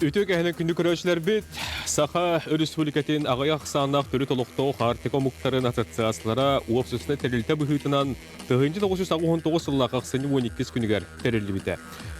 Ütük ählen kündü köröçler bit, Saha Respublikatın ağayak sağanak törü toluqtoğu Hartiko muhtarın asosiyasyonlara uopsüsüne terilte bühütünan 1999 yılla 12 günüger terilli bite.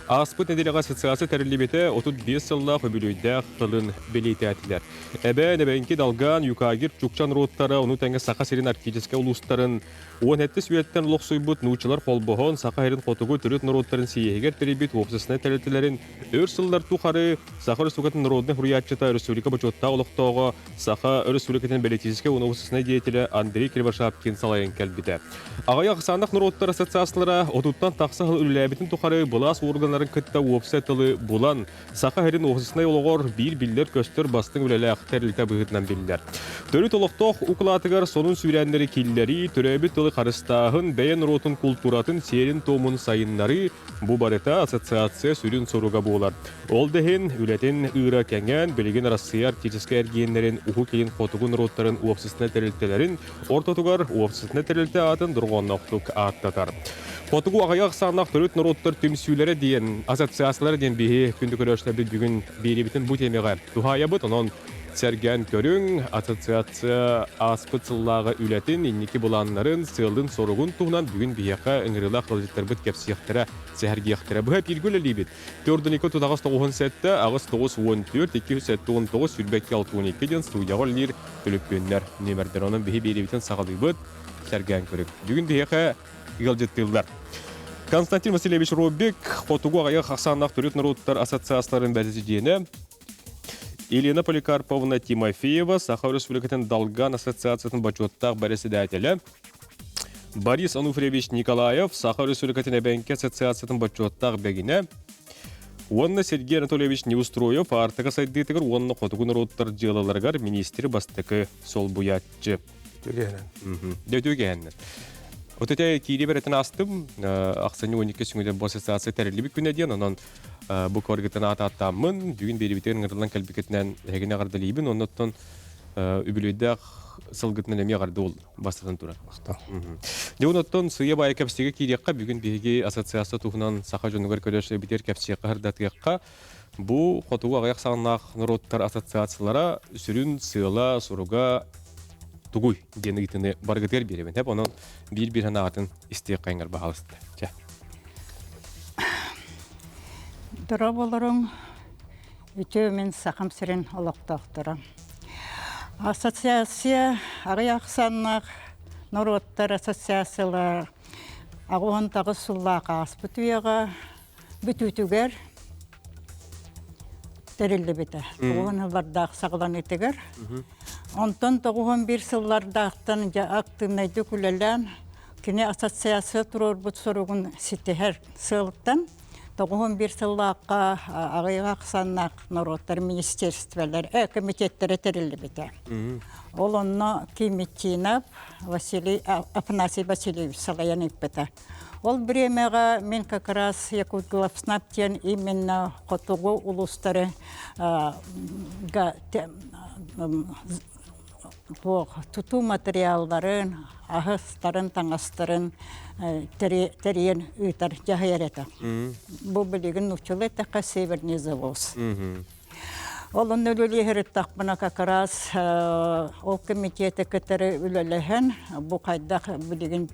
Aspıt nedeliğe asosiyası terilli bite 35 yılla öbülüyde kılın beliyte etiler. Ebenki dalgan yukagir çukçan routlara onu tenge Saha serin arkeolojiske ulusların 17 süyetten loqsuybut nuçular kolbohon Saha herin kotugu türüt routların siyehiger teribit uopsüsüne teriltilerin örsıllar tuqarı Saha Respublikatın Народный Hurriyatçıta Республика Бачотта олықтауға Saha Respublikatın Belediyeske Unovusысына деятелі Андрей Кривошапкин салайын кәлбіді. Ағая қысандық Народтар ассоциациялары отуттан тақсы ғыл үліләбетін тұқары бұлас органларын күтті уопсетілі бұлан Saha herин оғысысына олығыр биллер көстір бастың үлілі ақтарылта бұғытынан білдер. Төрі толықтоқ ұқылатығар сонун сүйрәндері келлері түрәбі тылы қарыстағын бәйен ротын культуратын серин томын сайынлары бұ барыта ассоциация сүрін соруға болар. Ол дәхін үләтін ұйра кәңген білген Россия артическа әргенлерін ұху кейін қотығын роттарын уапсысына тәрілтелерін ортатығар уапсысына тәрілті атын дұрғаннақтық аттатар. Қотығу ағаяқ сағынақ түріт роттар түмсүйлері дейін ассоциациялары дейін бейі күнді көрішлерді бүгін бейі бітін бұ темеға тұхая бұт, онын Сәрген көрің ассоциация аспыцыллағы үләтін енекі бұланларын сылдың соруғын туғынан бүгін бейеқа үңірілі қылжеттер бұд кәпсияқтыра сәхіргияқтыра. Бұға пиргүлі лейбет. 4-2-9-97, ағыз 9-14-2-7-19, сүрбәкке 6-12 ден студияғы лер төліппенлер. Немерден оның бейі бейребетін сағылы бұд Сәрген көрік. Бүгін бейеқа ғылжеттілдер. Константин Васильевич Робек, Қотуғы ағаяқ Ақсанақ түрет народтар ассоциацияларын бәзізідені Елена Поликарповна Тимофеева, Saha Республикатын Далган ассоциациясын бачоттақ бәресідәтелі. Борис Ануфриевич Николаев, Saha Республикатын әбәнке ассоциациясын бачоттақ бәгіне. Онны Сергей Анатольевич Неустроев, артыға сайдетігір, онны қотығын роттар делаларғар министері бастықы сол бұятчы. Дөтөгеннен. Отыте кейде бәретін астым, ақсаны 12 сүңгіден бұл ассоциация тәрілі бік күнеден, онын bu korgutun ata-atamın düğün beri biterin ngırılan kalbiketinden hegine gardalıyım ondan übülüyde sılgıtından emiye gardı ol bastırdan turar. De ondan sıya bayağı kapsiyaka kiriyakka bugün bir asosyasya tuğunan Saha Jonugar Köleşle biter kapsiyaka hırdatıyakka bu kotuğu ağayak sağınak narodtar asosiyasiyalara sürün sığla soruga tuğuy deni gitini bargıtır biri. Hep onun bir hanatın isteyakayınlar bahalısıdır. Dura bolurum, ütümün saqam sirin olaqtaqtıram. Asosiasiya, ağayak sağınak, Narodtar asosiasiyalar, ağuğun tağı sullaqa asbütüyağa, bütütüger, terilli bite. Ağuğun hıllardaq sağlan etiger. Ondan toğuğun bir sıllardaqtan aktığınaydı külelen, kine asosiasiya turur bu soruğun siteher sığlıktan, Тоғын бір сыллаққа ағайғақ саннақ народтар министерствелер, комитеттері тәрілі біті. Ол онны Кимитинов Афанасий Васильевич салаян екпеті. Ол біремеға мен как раз Якут Главснаптен именно қотуғы ұлыстары тұту материалдарын, ағыстарын, таңастарын терен үйтар жағайар еті. Бұл білеген ұчылы таққа северный завоз. Олын өлі ғырыттақпына как раз ол комитеті кітері өліліген, бұл қайдақ білеген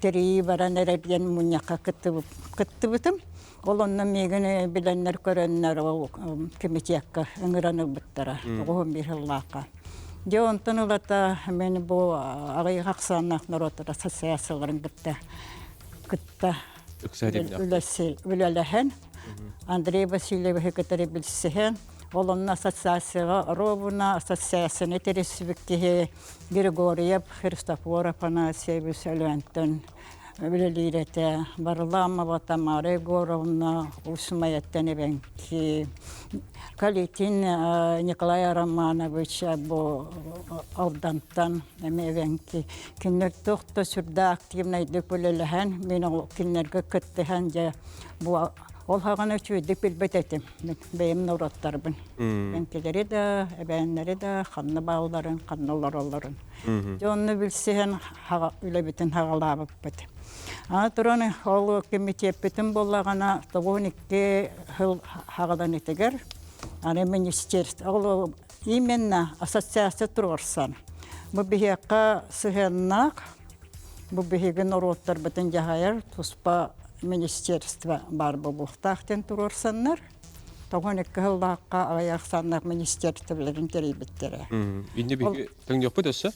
терейі баран әрерген мұнияқа күтті бұтым. Олынны мегіні біленлер көрінлер ол комитетқа үңіраны бұттыра, оғын бір ғыллаққа. Де онтан олата мені бұл ағайғақ сағынақ народтар ассоциацияларын күтті үлеліген. Андрей Васильев хекетері білсіген. Олының ассоциацияға Ровына ассоциацияны тересібікке Григорьев, Христофор Афанасьевич Өлентін Үлелейреті, Барламова Тамара Егоровна, Усмаяттен Эбенки, Калитин Николай Романович Алдантан Эбенки. Кинер тоқты сүрді активнайды көлеліген, мен кинерге күттіген же ол хағаны чүйдік білбет етім, бейім нұраттарбын. Бенкелері де, әбәнлері де, қанны бағыларын, қаннылар оларын. Жоны білсеген үлі бітін хағалабып бітім. Тұраны ол комитет бітім болағана 92 хыл хағадан етігер. аны министерство, ол именно ассоциация турорсан. Бу бихекка сыгыннак, бу бихеген ороттар бітін жағайыр, туспа министерство бар бу бұқтақтен турорсаннар. Тоғын екі ғылдаққа аяқсаннақ министерстволарын терейбіттері. Инде биги тәң яппыт өссө.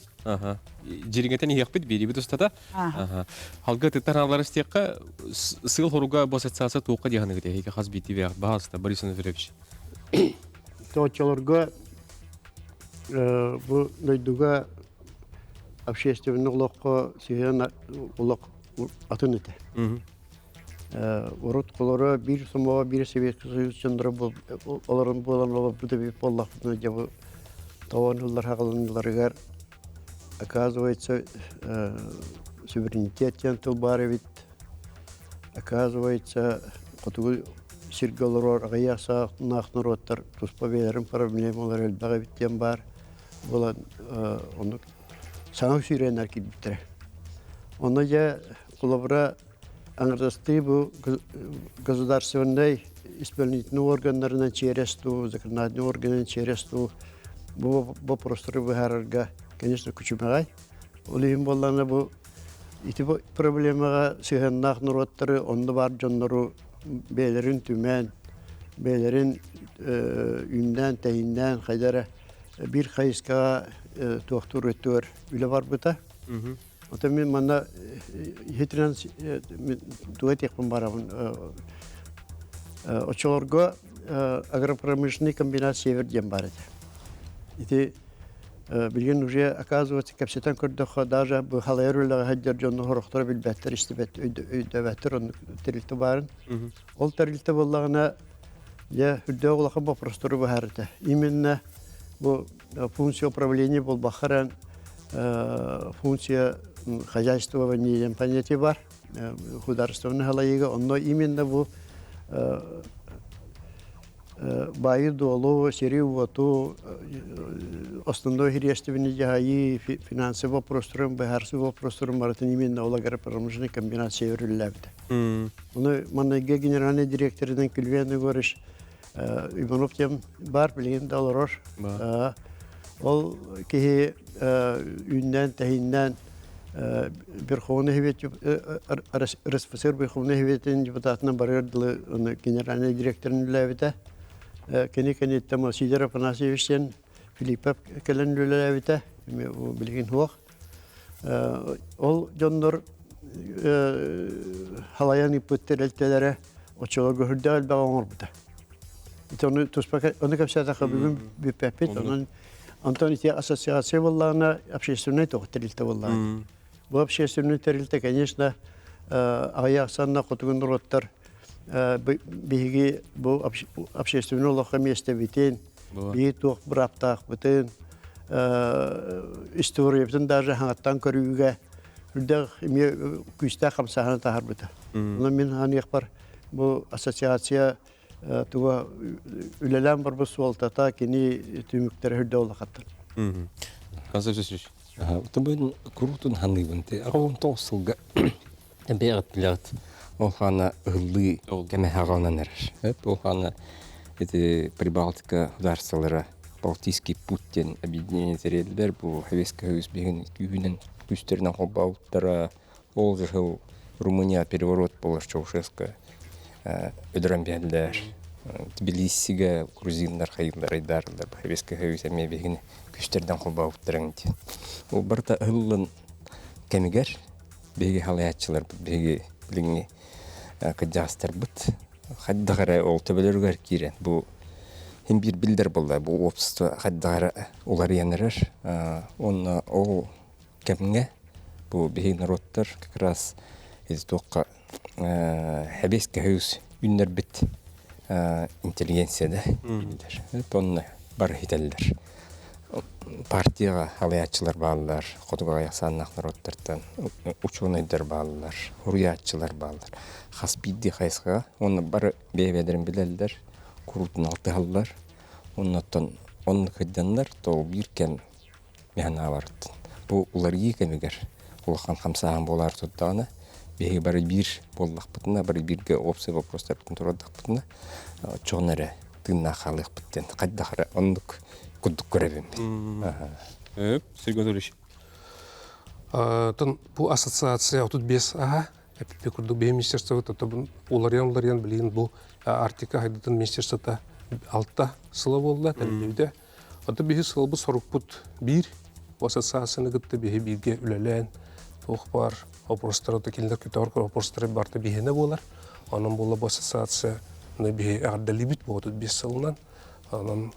Жириңетен яппыт бири бит устата. Халга тытаналар истекка сыл хоруга ассоциация туукка дигән гыды. Хәйге хас бити вә баста Борис Анатольевич. Тоочолорго бу дойдуга общественный улокко сыгын улок атын ите. Урут колора bir сомо bir Совет Союз чындыры бул оларын болан олар бу деп боллакны жабы таванылар хагылынларыгар оказывается суверенитет тел бар бит. Оказывается котугу сиргалар агаяса нахнороттар туспабелерин проблемалар элбага биттен бар. Булан оны саңа сүйренер кидиттер. Оны я колобра аңырдасты бу государственный исполнительный органнарынан через ту, законодательный органын через ту бу вопростары выгарырга, конечно, күчүмагай. Олим болланы бу ити проблемага сыгыннак нуроттары онды бар жоннору бейлерин түмен, бейлерин үнден, тәйінден, қайдары bir кайыска доктор өттөр үлі бар бұта. Ота мен мана хитрен дуэт екпін барамын. Очолорго агропромышленный комбинат Северден бар еді. Ити билген уже оказывается капсетан көрдіққа даже бұл халайыр өліға хаджар жонны хорықтары білбәттер, істебәт өйдөбәттер, оны тәрілті барын. Ол тәрілті болағына үрді оғылақын бопростыры бұхар еді. Именно бұл функция управления бұл бақыран функция хозяйствования понятие бар. Художественный халайыға. Оно именно бұл байы долу, серию воту, основной хирестивный жаги, финансовый вопросторым, бахарсы вопросторым, маратын именно олагары промышленный комбинат Северүлләбді. Оны манайга генеральный директордан күлвені көріш, Иванов тем бар, білген далырор. Ол кеге үйінден, тәйінден, Верховный Совет, РСФСР Верховный Советин депутатына барырдылы генеральный директорын үләбіті. Кені тамал Сидор Афанасьевичтен Филиппов кәлін үләбіті, білген хуақ. Ол жондар халаян иппөттер әлтелері очолар көрді әлбәға оңыр бұта. Оны көпсәтіқі бүгін бүпәпет, Антон ити ассоциация боллағына общественный тоқтырылты боллағына. Бұл общественный тәрілті, конечно, аяқсанна құтығын ұроттар бейгі бұл общественный олыққа месте бітен, бейгі тоқ бір аптақ бітен, история бітін даже хаңаттан көріуге үрдіғ күсті қамсағаны тағар біті. Оны мен ханық бар бұл ассоциация туға үлелен бар бұл суалтата кені түміктері үрді олақаттыр. Константин Утабын крутун ханыбын те агон тосылга бегат билат ол хана ыллы кеме хагананер. Ол хана эти Прибалтика государстволары Балтийский Путин объединение терелдер бу Хавеска Союз беген күнен күстернен хобауттара ол жыл Румыния переворот болар Чаушеско өдрәмбәлдер Тбилисиге грузиндар хайылдар айдарлар Хавеска Союз эме беген күстерден хобауттарың ди. Ол барта ыллын кемигер беге халаятчылар беге билиңи кыджастар бит хаддагара ол төбөлөргөр кирен бу hem bir bilder bollar bu общество хаддагара олар янырыр он ол кемге бу беге народтар как раз из тоққа Хавеска Союз үннер бит интеллигенцияда билдер. Тонны бар хителдер. Партияға халаятчылар балылар, қодуға аяқсаннақ народтардан, ученыйдар балылар, хуриятчылар балылар. Хаспидді қайсыға, оны бар бейбедерін білелдер, құрутын алты қалылар, оны қыдданлар, тоғы бір кәм механа бардын. Бұл олар екемегер, олыққан қамсаған болар тұттағына, бейгі бары бір боллақ бұтына, бары бірге опсы вопростар бұтын тұрадық бұтына, чоғнары тынна халык биттен кайдахара ондук кудук көрөбүм. Сергей Анатольевич. Бу ассоциация тут без Пекурду бе министерство то уларян билин бу Артика хайдытын министерствота алтта сыла болду тәрбиеде. Ата бе сыл бу сорукпут бир ассоциацияны гытты бе бирге үлелен тох бар вопростарды келдер көтөр вопростары барты бехене болар. Анын була бу ассоциация не бе ардалибит болду без сылынан. Анын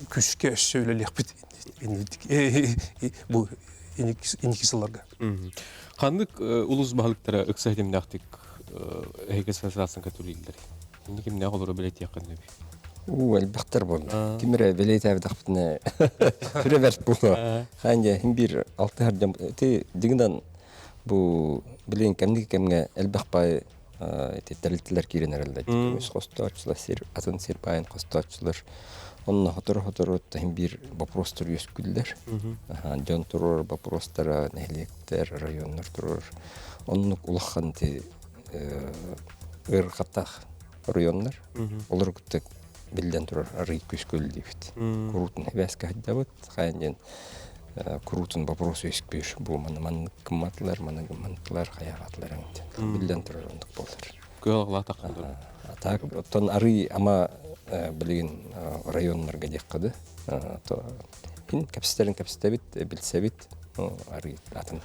күшке сөйлелек бит. Бу иникисыларга. Қандық улус бағылықтара үксәйтімді ақтық әйгі сәсасын кәтулейділер. Кімне қолыры білет яқынды бі? Әлбәқтер болды. Кемірі білет әвдіқтіне түрі бәрт болды. Қанде бір 6 әрден дегіндан бұл білейін кәмге әлбәқ бай тәрілтілер керен әрілді. Көмес қосты açылар, атын серпайын қосты açылар. Онна хотор бир вопростар өскүллер. Жон турор вопростара нелектер районнар турор. Онны улаханты ыргатах районнар. Олар күттек билден турор ары көскөл дебит. Курутун хебеска хаддабыт. Хайнен курутун вопрос өскүш. Бу ман кыматлар, манкылар, хаягатлар. Билден турор ондук болдыр. Көлгла таққанды. Так, тон ары ама билген районнарга деккады. Ин капситебит, билсебит, ары атын.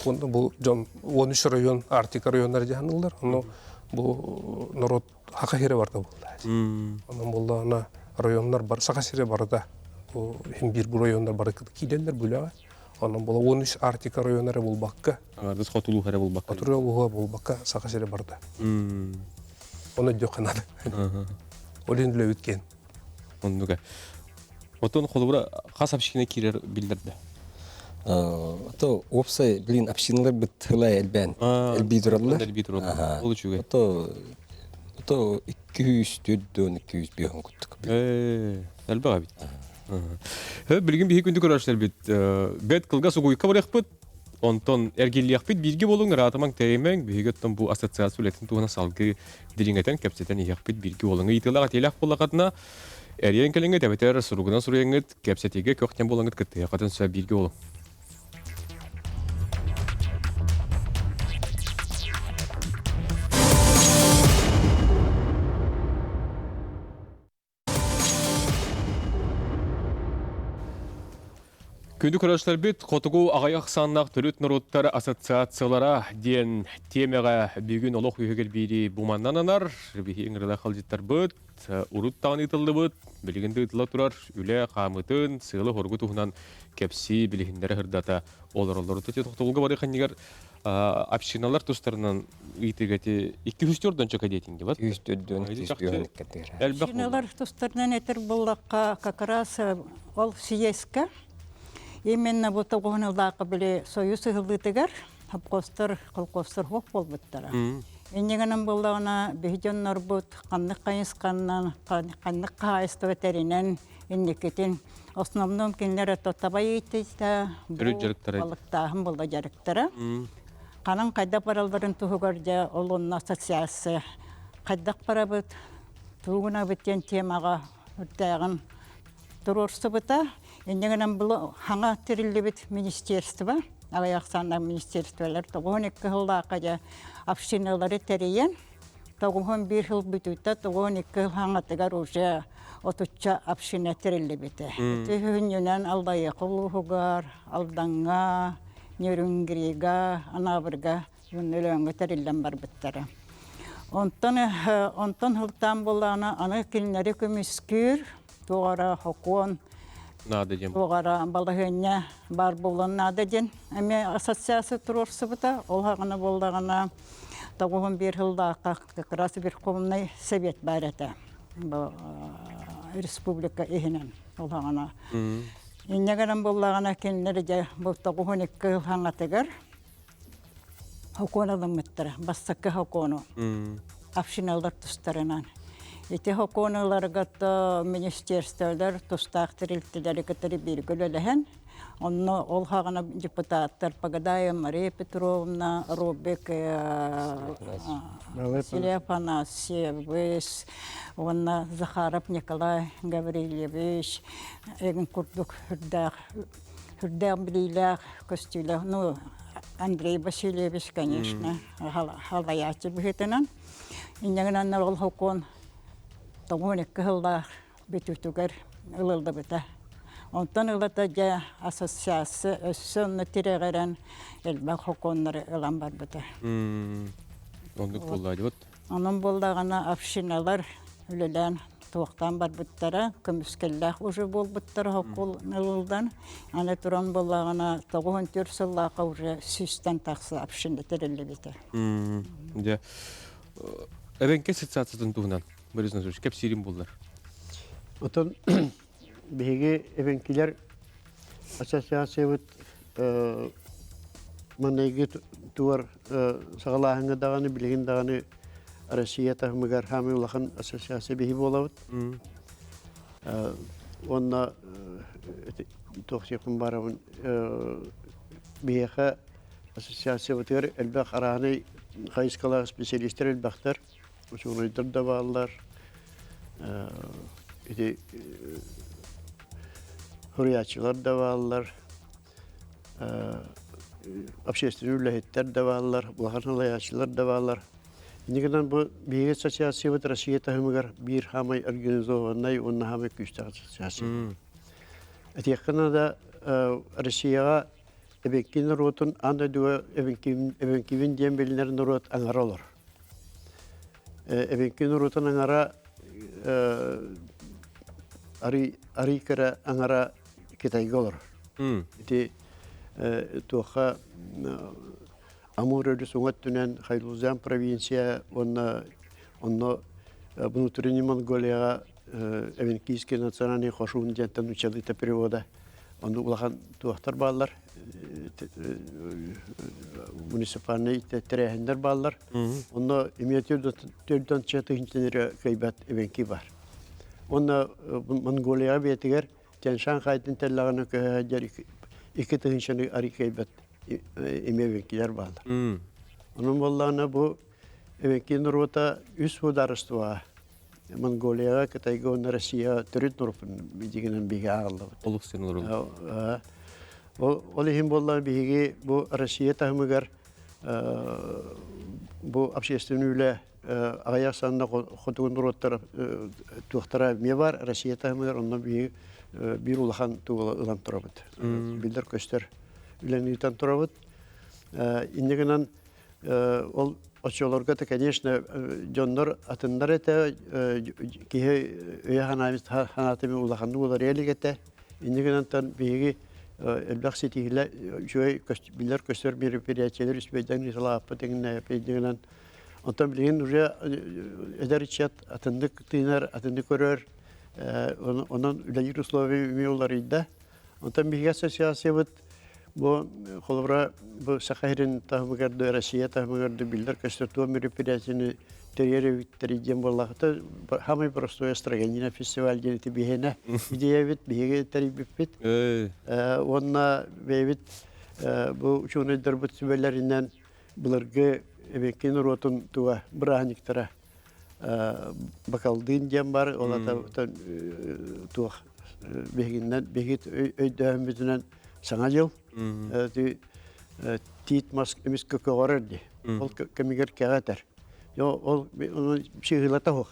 Онда бу жон 13 район, Артика районнары жанылдар. Оно бу народ хакахире барда болду. Анан болду ана районнар бар, сакасире барда. Бу бир райондар бар киделер бүлөгө. Анан болду 13 Артика районнары болбакка. Ардыс хотулу харе болбакка. Хотулу болбакка сакасире барда. Оны жоканады. Олен үле өткен. Ондуга. Отон қолыбыра қас апшикіне керер білдірді. Ото опсай билин апшиналар бит хылай элбен. Элби тураллар. Элби тураллар. Ол үчүгө. Ото 200 бион куттук. Элбага бит. Билген бихи күндү көрөштөр бит. Бет кылга сугуйка барак бит. Онтон эргилиях бит билги болуң ратамаң теймең бигеттен бу ассоциация үлетин туына салгы диринgetен кепсетен иях бит билги болуң. Итылага телак болакатына эрен келеңге дебетер суругунан суруеңет кепсетеге көктен болуңет кытты. Катын сө билги болуң. Күнді көрәшілер бет, қотығу ағаяқ саннақ түріт нұруттары ассоциациялара ден темеға бүгін олық үйегел бейді бұманнан анар, бейі еңірілі қалжеттар бұд, ұрыт тағын ұйтылды бұд, білігінді ұйтыла тұрар, үлі қамытын, сығылы хорғы тұғынан кепсі білігіндері ғырдата олар-олар ұтты. Тоқтылығы бары қанегер общиналар тұстарынан ұйтығеті 204-дан чөк әдетінге бад? 204-дан Общиналар тұстарынан әтір болаққа какарас ол сиескі. Именно вот огонылдақы біле союз ұғылдытығар, хапқостар, қолқостар хоқ болбыттара. Енегенен болдағына бейден бұд, қаннық қайысқаннан, қаннық қайысты өтерінен, енекетін основном кенлері тоттабай ейтейді, бұл балықтағын болды жарықтары. Қанын қайдақ баралдарын тұғығарда олың ассоциация қайдақ бара бұд, тұғына біттен темаға үрдәғын тұрорсы бұта. Ендегенен бұл хаңа тірілі біт министерство, ағаяқсаннан министерстволар, 12 жылдақыда общиналары тәрейен, 91 жыл бүтуітті, 12 жыл хаңатығар уже отуча община тірілі біті. Түхінінен алдайы құлығығар, алданға, нөрінгіріға, анабырға, жүніліңі тірілден бар біттері. Онтан жылдан болағына аны келінері көміскүр, туғара хокуан, Оғара балығыне бар болын нададен. Әме ассоциация тұрорсы бұта, ол хағына болдағына 91 жылда қақырасы бір қомынай совет бар әті. Республика ехінен ол хағына. Иннегенен болдағына кенлері де бұл 92 жыл хаңатығыр. Хокуан алым мұттыры, бастықы хокуану. Апшиналдар тұстарынан. Ити хоконаларгата министерстволар тустақтыр илтилери кытары биргөлөлөһөн. Онно ол хагана депутаттар Погодаева Мария Петровна, Робек Селефанасьевич, онна Захаров Николай Гаврилевич, эгин курдук хүрдәк билилер костюлер, ну Андрей Васильевич, конечно, халаячы бихетенен. Иннегенен ол хокон тогон эккыллар битүтүгер ылылды бите. Онтан ылата жа ассоциация өссөннө тирегерен элбак хоконнары ылан бар бите. Ондук буллайды вот. Onun bolдагана общиналар үлелен тоқтан бар буттара, көмүскеллах уже бол буттара хокол ылылдан. Аны туран боллагана 94 сыллака уже сүстен таксы община терелли бите. Да. Эбенке ассоциациятын тугунан Борис Назарович кеп сирим буллар. Отон биһиги эвенкилер ассоциациябыт манайги туар сагалаһыңа даганы билеген даганы Россия тахмыгар хамы улахан ассоциация биһи болабыт. Онна тохсякын барабын биһиха ассоциация бутер элбах араны хайскала специалисттер элбахтар учугуйдар да баллар. Ити hürriyatçılar da varlar, общественный ülkehitler de varlar, bulakar halayatçılar da varlar. Никогда bu bir asosyasyon var Rusya tahmıgar bir hamay organizovanay onun hamay güçlü asosyasyon. Etiyakına da Rusya'ya ebekin rotun anda duva ebekin diyen bilinlerin rot angara olur. Ebekin rotun angara ari kara angara kitay olur. İti tuha Amur sungat tunen Hayluzan provinsiya onu внутренний Монголия Эвенкийский национальный хошун дентен учили та перевода. Он улахан туахтар баллар, муниципальный терехендер баллар. Он имеет төрдөн чатыгынченере кайбат Эвенки бар. Он Монголия бетигер Тяньшан хайтын теллаганы көһәҗәр ике тыгынчаны ари кайбат Эвенкилер баллар. Onun bollana bu Эвенки нурвата үс хударыства. Монголия, Кытайга, Россия төрөт нурпун бидигенен биге агылды. Олук сенлер. Ол ихин боллан биге бу Россия тахмыгар бу общественный үле аяк санына хотугун нуроттар туактара ме бар Россия тахмыгар ондан биге бир улахан тугала ылан турабыт. Билдер көстөр үленитен турабыт. Иннегенен ол Очолорга да, конечно, Джоннор атындар это кие яханамис ханатами улаханды улар ялигете. Иннегенен тан биги элбах сетигиле жой билер көстөр мероприятиялар үспөйдөн рисалаппы дегенне пейдегенен. Онтан билген уже эдеричат атындык тыйнар атынды көрөр. Онан үләйир условия үмеулар идде. Онтан биги ассоциация бут bu kolabora bu Sakharin tahmıgardı Rusya tahmıgardı bildir köstürtüğü meropриятияны teriyere vitteriyeceğim bollahta hamay prostoya stragenina festival geneti bihene ideya bit bihe teribip bit onna bevit bu uçunu darbut sübellerinden bulurgu ebekin rotun tuva brahaniktara bakaldığın cem var ola da tuva behinden behit öydüğüm bütünen sana yıl tit mask emiske kovardı. Ol kemiger kağıtlar. Yo ol onu şehirlata hoş.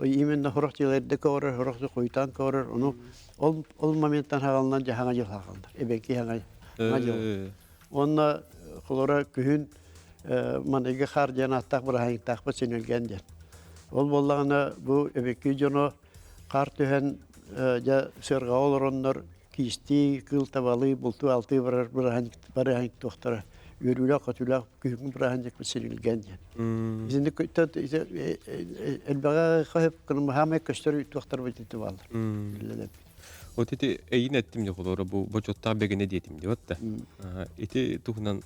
O imen de hoşçılar de kovar hoşçı koytan kovar onu ol momentan halandan jahan yıl halandı. Ebeki halan yıl. Onna kolora kühün manege harcana atak bırakın takpa senilgendi. Ol bollağına bu ebeki jono kartühen ja serga olurlar kisti kıl tavalı bultu altı bırakın doktora yürüyle katüle kühün bırakın kesilgen. Bizinde elbaga kahep kanım hamek köşteri doktor bitti var. O teti eyin ettim de kolora bu boçotta begene diyetim de hatta. Eti tuhunan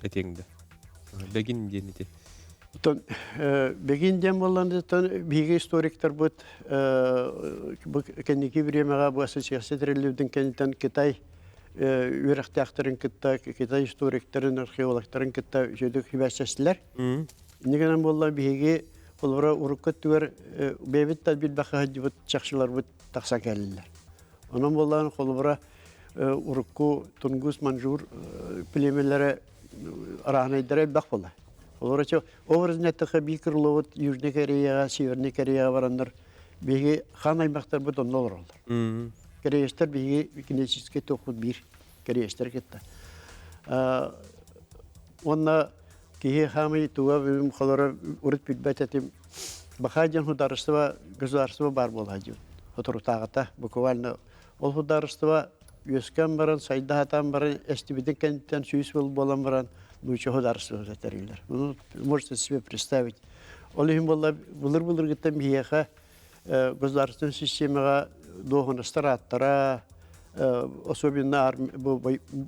eteğinde. Begin diyeti. Бегин дем болланды биги историктер бут кенники времяга бу ассоциация терелүүдүн кенитен Китай үрәхтәхтерин китта Китай историктерин археологторын китта җөдүк хибәсәсләр. Нигәнән болла биги олора уруккат түгәр бебит тәбил баха дибут чакшылар бут такса кәлләр. Онан боллан холбора урукку Тунгус Манжур племелләре арахнайдары бак була. Олорача образнеттәхә бикрловут Южный Кореяга, Северный Кореяга барандар биги хан аймактар бут оннолар. Кореястар биги кинетический тохут бир Кореястар кетті. Онна кие хамы туга бим халара урит питбәтәтим бахаҗан хударыстыва государство бар булаҗы. Оторутагата буквально ол хударыстыва Юскан баран сайдатан баран эстибиден кенттен сүйүс болан баран лучше хударство затерилер. Ну можете себе представить. Олим булла булыр гиттен бияха государственная системага доғын стараттара, особенно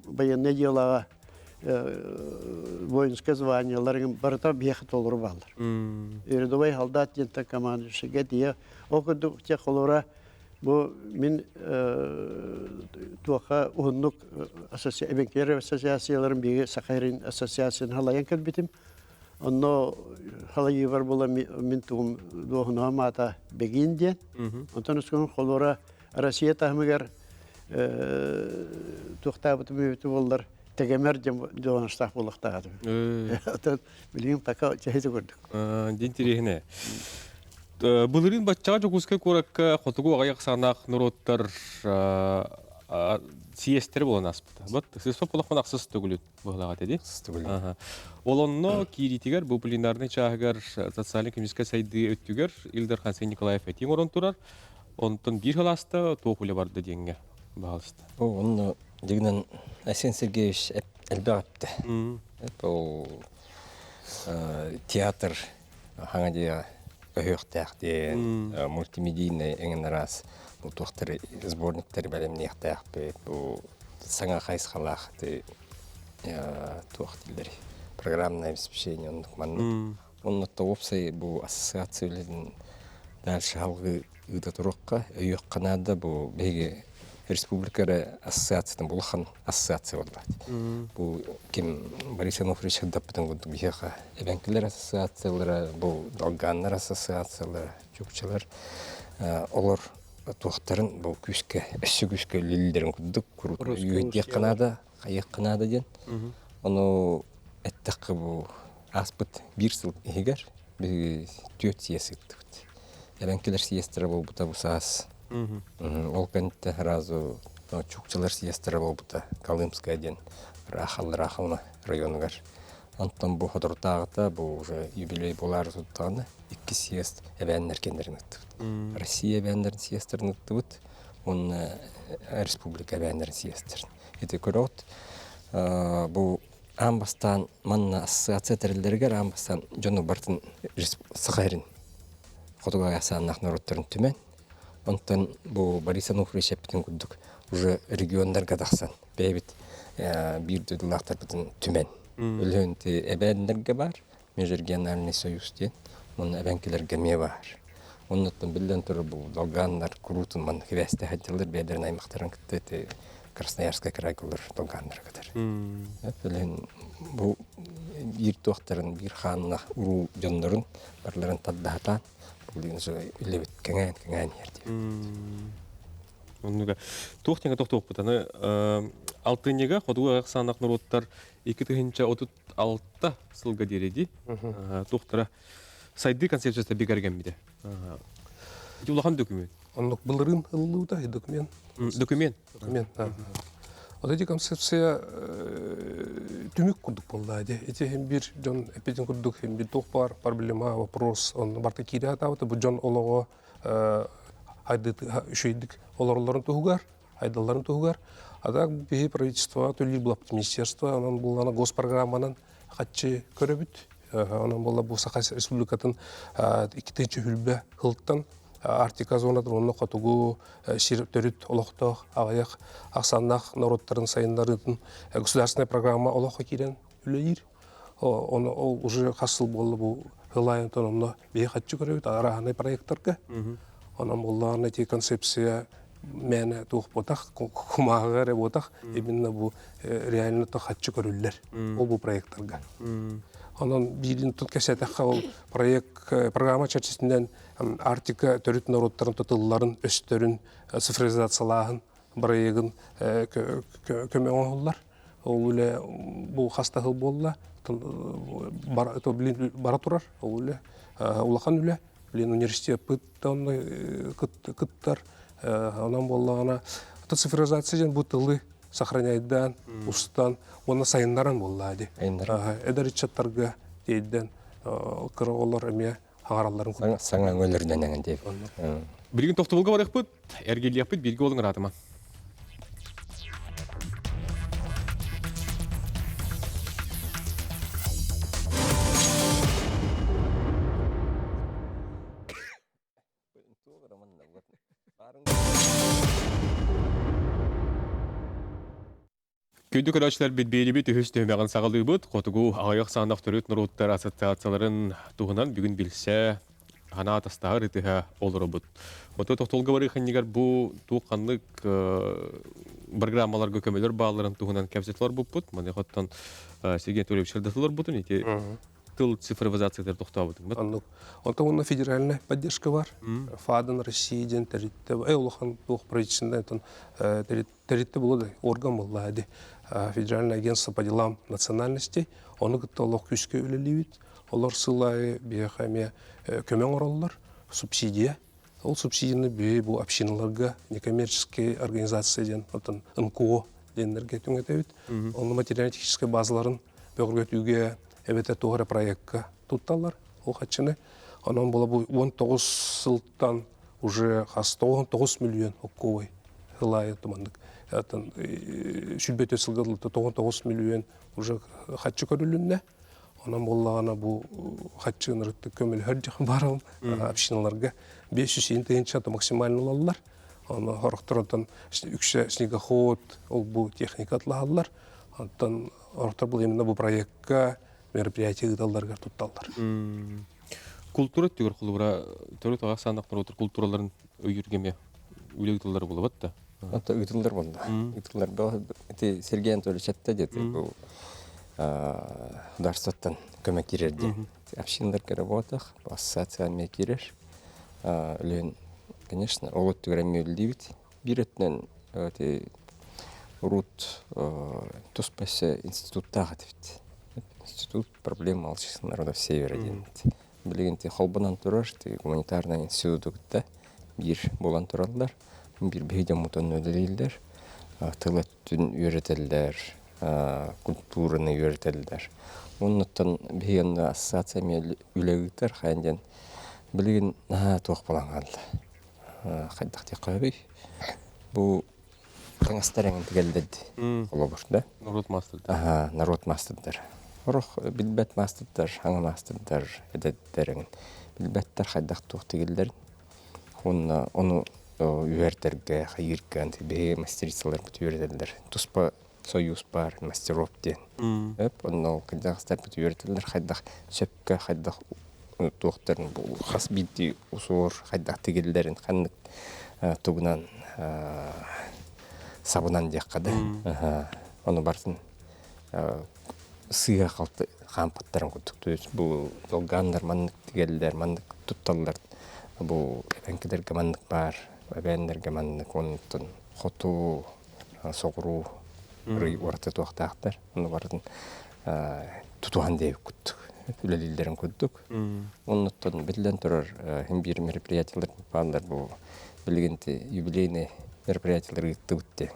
военные дела, воинское звание, барыта бияхат олар балар. Рядовой солдат дента командующий дия, окуду те холора, бу мин туаха угуннук эбенкер ассоциацияларын биги Сахарин ассоциациясын халаян кэлбитим. Онно халайы бар була мин тугум доғына мата бегин ден. Онтан үскөн холора Россия тахмыгар туқтабыты мөбіті болдар тегемер доғыныштақ болықтағады. Онтан білген пока чахеті көрдік. Ден терехіне. Бұлырын батчаға жоғызға көрекке қотығу ағаяқ сағынақ нұроттар сиестер болан аспыта. Бұт, сіз соп болақпан ақсыз төгілет бұғылаға деді? Сыз түгілі. Олонно киритигер бу пленарный чагар социальный комиссия сайды өттүгер Илдар Хансен Николаев этин орон турар. Онтон бир халаста тоқуле барды деңге баалысты. Оны дегенен Асен Сергеевич әлбәғапты. Бұл театр хаңадия өйіқтәқтен, мультимедийный әңін раз бұл тоқтары сборниктері бәлеміне ектәқ бұл саңа қайсқалақ тоқтылдері. Программное обеспечение он манны. Он на то опции бу ассоциациялардан дальше халгы ыдатурукка өйөк канада бу беги республикара ассоциациядан булхан ассоциация болду. Бу ким Борис Ануфрич хаддаптан гуд бияха эбенкилер ассоциациялары бу долганнар ассоциациялары жукчалар олар тоқтарын бу күшкө күшкө лилдерин кудук курут үйдө канада кайык канада ден. Ону Эттақы бұл аспыт бір сыл егер бір төт сиесі үттігіт. Әбәнкелер сиестері бұл бұта бұсаас. Ол кәнітті разу чукчалар сиестері бұл бұта Колымская ден рахална районығар. Антон бұл қыдыртағыта бұл уже юбилей болар тұттағына 2 сиест әбәнлер кендерін үттігіт. Россия әбәнлерін сиестерін үттігіт, оны республика әбәнлерін сиестерін. Еті көріғыт бұл Амбастан манна ассоциация тәрелдергер амбастан жону бартын Сахарин Хотуга ясаннақ народтарын түмен. Онтан бұл Борис Ануфрич эппитин күддік уже региондар гадақсан. Бәйбіт бір дөділақтар бітін түмен. Өлөнті әбәндерге бар, Межрегиональный союз ден, мұны әбәнкелерге ме бар. Оннаттан білден тұры бұл долгандар, күрутын манна кевәсті хәдділер бәдерін аймақтарын күтті Красноярская край кулар долгандар катар. Бу бир тоқтарын, бир ханна уру жондорун барларын таддахатан бул инже үлебит кеңен ерди. Онуга тоқтенге тоқтоқ бутаны алтынега ходуга санақ нуроттар 2036 сылга дереди. Тоқтара сайды концепциясы бекерген биде. Улахан документ. Он былырын ыллууда документ. Документ. Вот эти концепция түмүк курдук болду. Эти бир жон эпиден курдук, бир бар проблема, вопрос, он барта кире атабыты, бу жон олого айдыт үшөйдүк олорлорун тугугар, айдалларын тугугар. Ада бии правительство, төлү булап министерство, анан бул ана госпрограмманын катчы көрөбүт. Анан болла бу Саха республикатын 2-нче хүлбө хылттан Артика зонадан онны қатугу төрүт олоқтоқ, ағаяқ, ақсаннақ народтарын сайындарын государственная программа олоққа керен үлейір. Ол уже қасыл болды бұл хылайын тонны бе хатчы көрөт араханы проекттарга. Онан болларны те концепция мәне тух ботак кумагары ботак именно бу реально то хатчы көрүлләр. Ол бу проекттарга. Онан билин тут кәсәтәхә ул проект программа чәрчесеннән Арктика төрүт народтарын тотылларын өстөрүн цифризациялаһын проектын көмөң оллар. Ол үле бу хаста хыл болла. Бара турар. Ол үле улахан үле билин университет пыттан кыттар онан боллагана цифризация бу тылы сохраняйдан устан оны сайыннаран боллады. Эдеричаттарга дейден кыроллар эме хагаралларын саңа өлөрдөн деген деп. Билген тоқтыбылға барық бұд, әргелі яппыд, белгі олың ратыма. Күнді көрәшілер бетбейлі бет үхіс төхмеғін сағылы бұд, қотығу ағайық сағынақ түрет нұруттар ассоциацияларын туғынан бүгін білсе, ғана атастағы рытыға олыры бұд. Оты тоқтолғы бары қаннегер бұл туғанлық программаларға көмелер бағаларын туғынан кәпсетлер бұд. Маны қоттан Сергей Анатольевич шырдатылар бұдын, еті тыл цифровизациялар тоқтау бұдың. Онта оны федеральная поддержка бар. ФАДын, Россияден, тәрітті. Олыған бұл правительственный тәрітті болады, орган болады. Федеральное агентство по делам национальностей. Оны күтті олық күшке өлелейді. Олар сылай бейхаме көмен оралылар, субсидия. Ол субсидияны бей бұл общиналарға, некоммерческий организацияден, НКО денлерге түңетәуіт. Оны материально-технический базаларын бөғіргөтуге әбеті тоғыры проектқа тұтталар. Ол қатшыны. Онан бола бұл 19 сылттан уже 19 миллион окковай ғылайы тұмандық. Шүлбет өсілгірлікті 19 миллион уже қатшы көрілінне. Онан болағана бұл қатшы нұрытты көміл әрдіғын барым общиналарға 500 тайыншаты максимально олалар. Оны ғарықтыратын үкші снегоход, ол бұл техника атылағалар. Онтан ғарықтар бұл еміне бұл проектқа мероприятие ғыдаларға тұтталдар. Культура түгір құлыбыра түрет ағақ сандақтар отыр культураларын өйіргеме үлі ғытылары болып атты? Это ұйтылдар болды. Ұйтылдар бұл Сергей Анатольевич әтті деді. Бұл дарстаттан көмек керерде. Общиналарға работах, ассоциациямен керер. Үлен, конечно, олыт түгірәме өлдейбіт. Bir өтінен ұрут тұспасы институттағы дебіт. Институт проблем алшысын народов севера дейміз. Білігенде қолбынан тұрар, гуманитарный институтта бір болан тұралдар. Bir бейде мұтан өділдер, тылаттын үйретелдер, культураны үйретелдер. Оннықтан бейінді ассоциациямен үлегіктер қайынден білген тоқ болан қалды. Қайдақ тек қойбей. Бұл таңастарыңын тігелдеді. Қолы бұр, да? Народ мастырды. Народ мастырдар. Ұрық білбәт мастырдар, аңы мастырдар әдеттеріңін. Білбәттер қайдақ тоқ тігелдерін. Оны үйердерге, қайырған, бе мастерицалар бұт үйердерлер. Тұспа союз бар, мастеров ден. Оны қайдақстар бұт үйердерлер, қайдақ сөпкі, қайдақ тоқтарын, қас бейді ұсуыр, қайдақ тегелдерін, қанық тұғынан сабынан дек қады. Оны барсын сыйға қалты қампаттарын күттікті. Бұл долгандар, маңнық тегелдер, маңнық тұтталар. Бұл әпәнкілерге маңнық бар. Әбәндерге мәнік онытын қоту, соғыру, орта туақтақтар. Оны бардың тұтуған дейіп күттік. Үлелілерін күттік. Онытын білден тұрар бір мероприятиялар бағалар бұл білгенде юбилейный мероприятиялар ғытты күтті.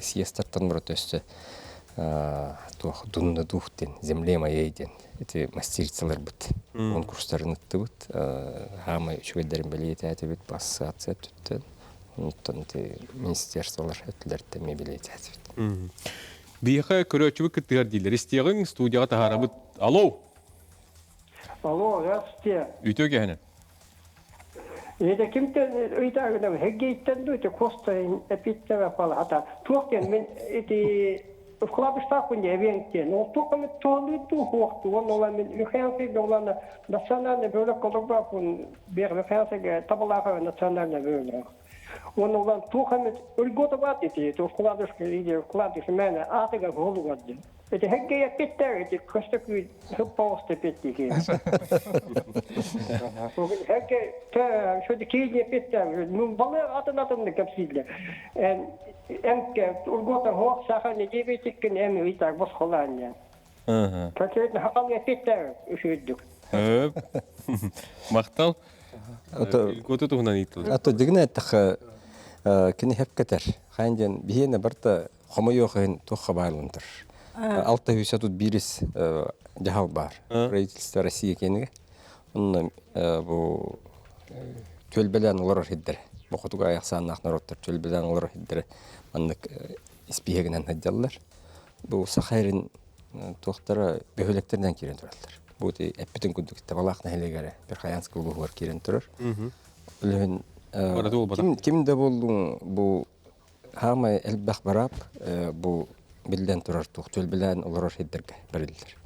Съезд-тартан бұрат өсті дұнны дұқтен, земле майайден. Эти мастерицалар бұд. Конкурстарын ұтты бұд. Ғамай үшігелдерін білейті әті бұд. Ассоциация түттен. Онықтан министерстволар өтілерді ме білейті әті бұд. Бейіқі көрөчіві күттігер дейлер. Істеғің студияға тағара бұд. Алло! Алло, здравствуйте. Үйті өке әні? Это кем-то ыйтагынан хэггейттен дуйте костайн эпиттеме фала ата. Туоктен мен эти вкладышта кунде венкен. Он только мы туалету хохту, он ола мен референсы олана национальный бөлек колорба кун бер референсы табалага национальный бөлек. Он олан только мы өлгота бат эти, то вкладышка или вкладыш мене атыга голу гадди. Это хекке питтер, эти костаку хуппаусты питтики. Хекке та что такие питтер, ну бале атанатан капсидле. Эмке урготан хох саха не дебетиккен эми витак бос холания. Такие хакалга питтер ушудук. Мақтал. Ото Көтө тугунан итил. ато дигне тах кини хепкетер. Ханжен бихене барта хомойохын тохха байлынтыр. Алта хүсә тут бирис жахал бар. Правительство Россия кенеге. Онна бу төлбелән улар хиддер. Бу хутуга яхсаннак народтар төлбелән улар хиддер. Аннык испиегенен хаҗаллар. Бу сахайрин тохтара бөһөлектердән кирен туралар. Бу ти эппитен күндүктә балакны хелегәре. Бер хаянск булуар кирен турар. Үлен кимдә булдың бу хама элбах барап бу билден турар тухтул белән улар хиддерге берилдер.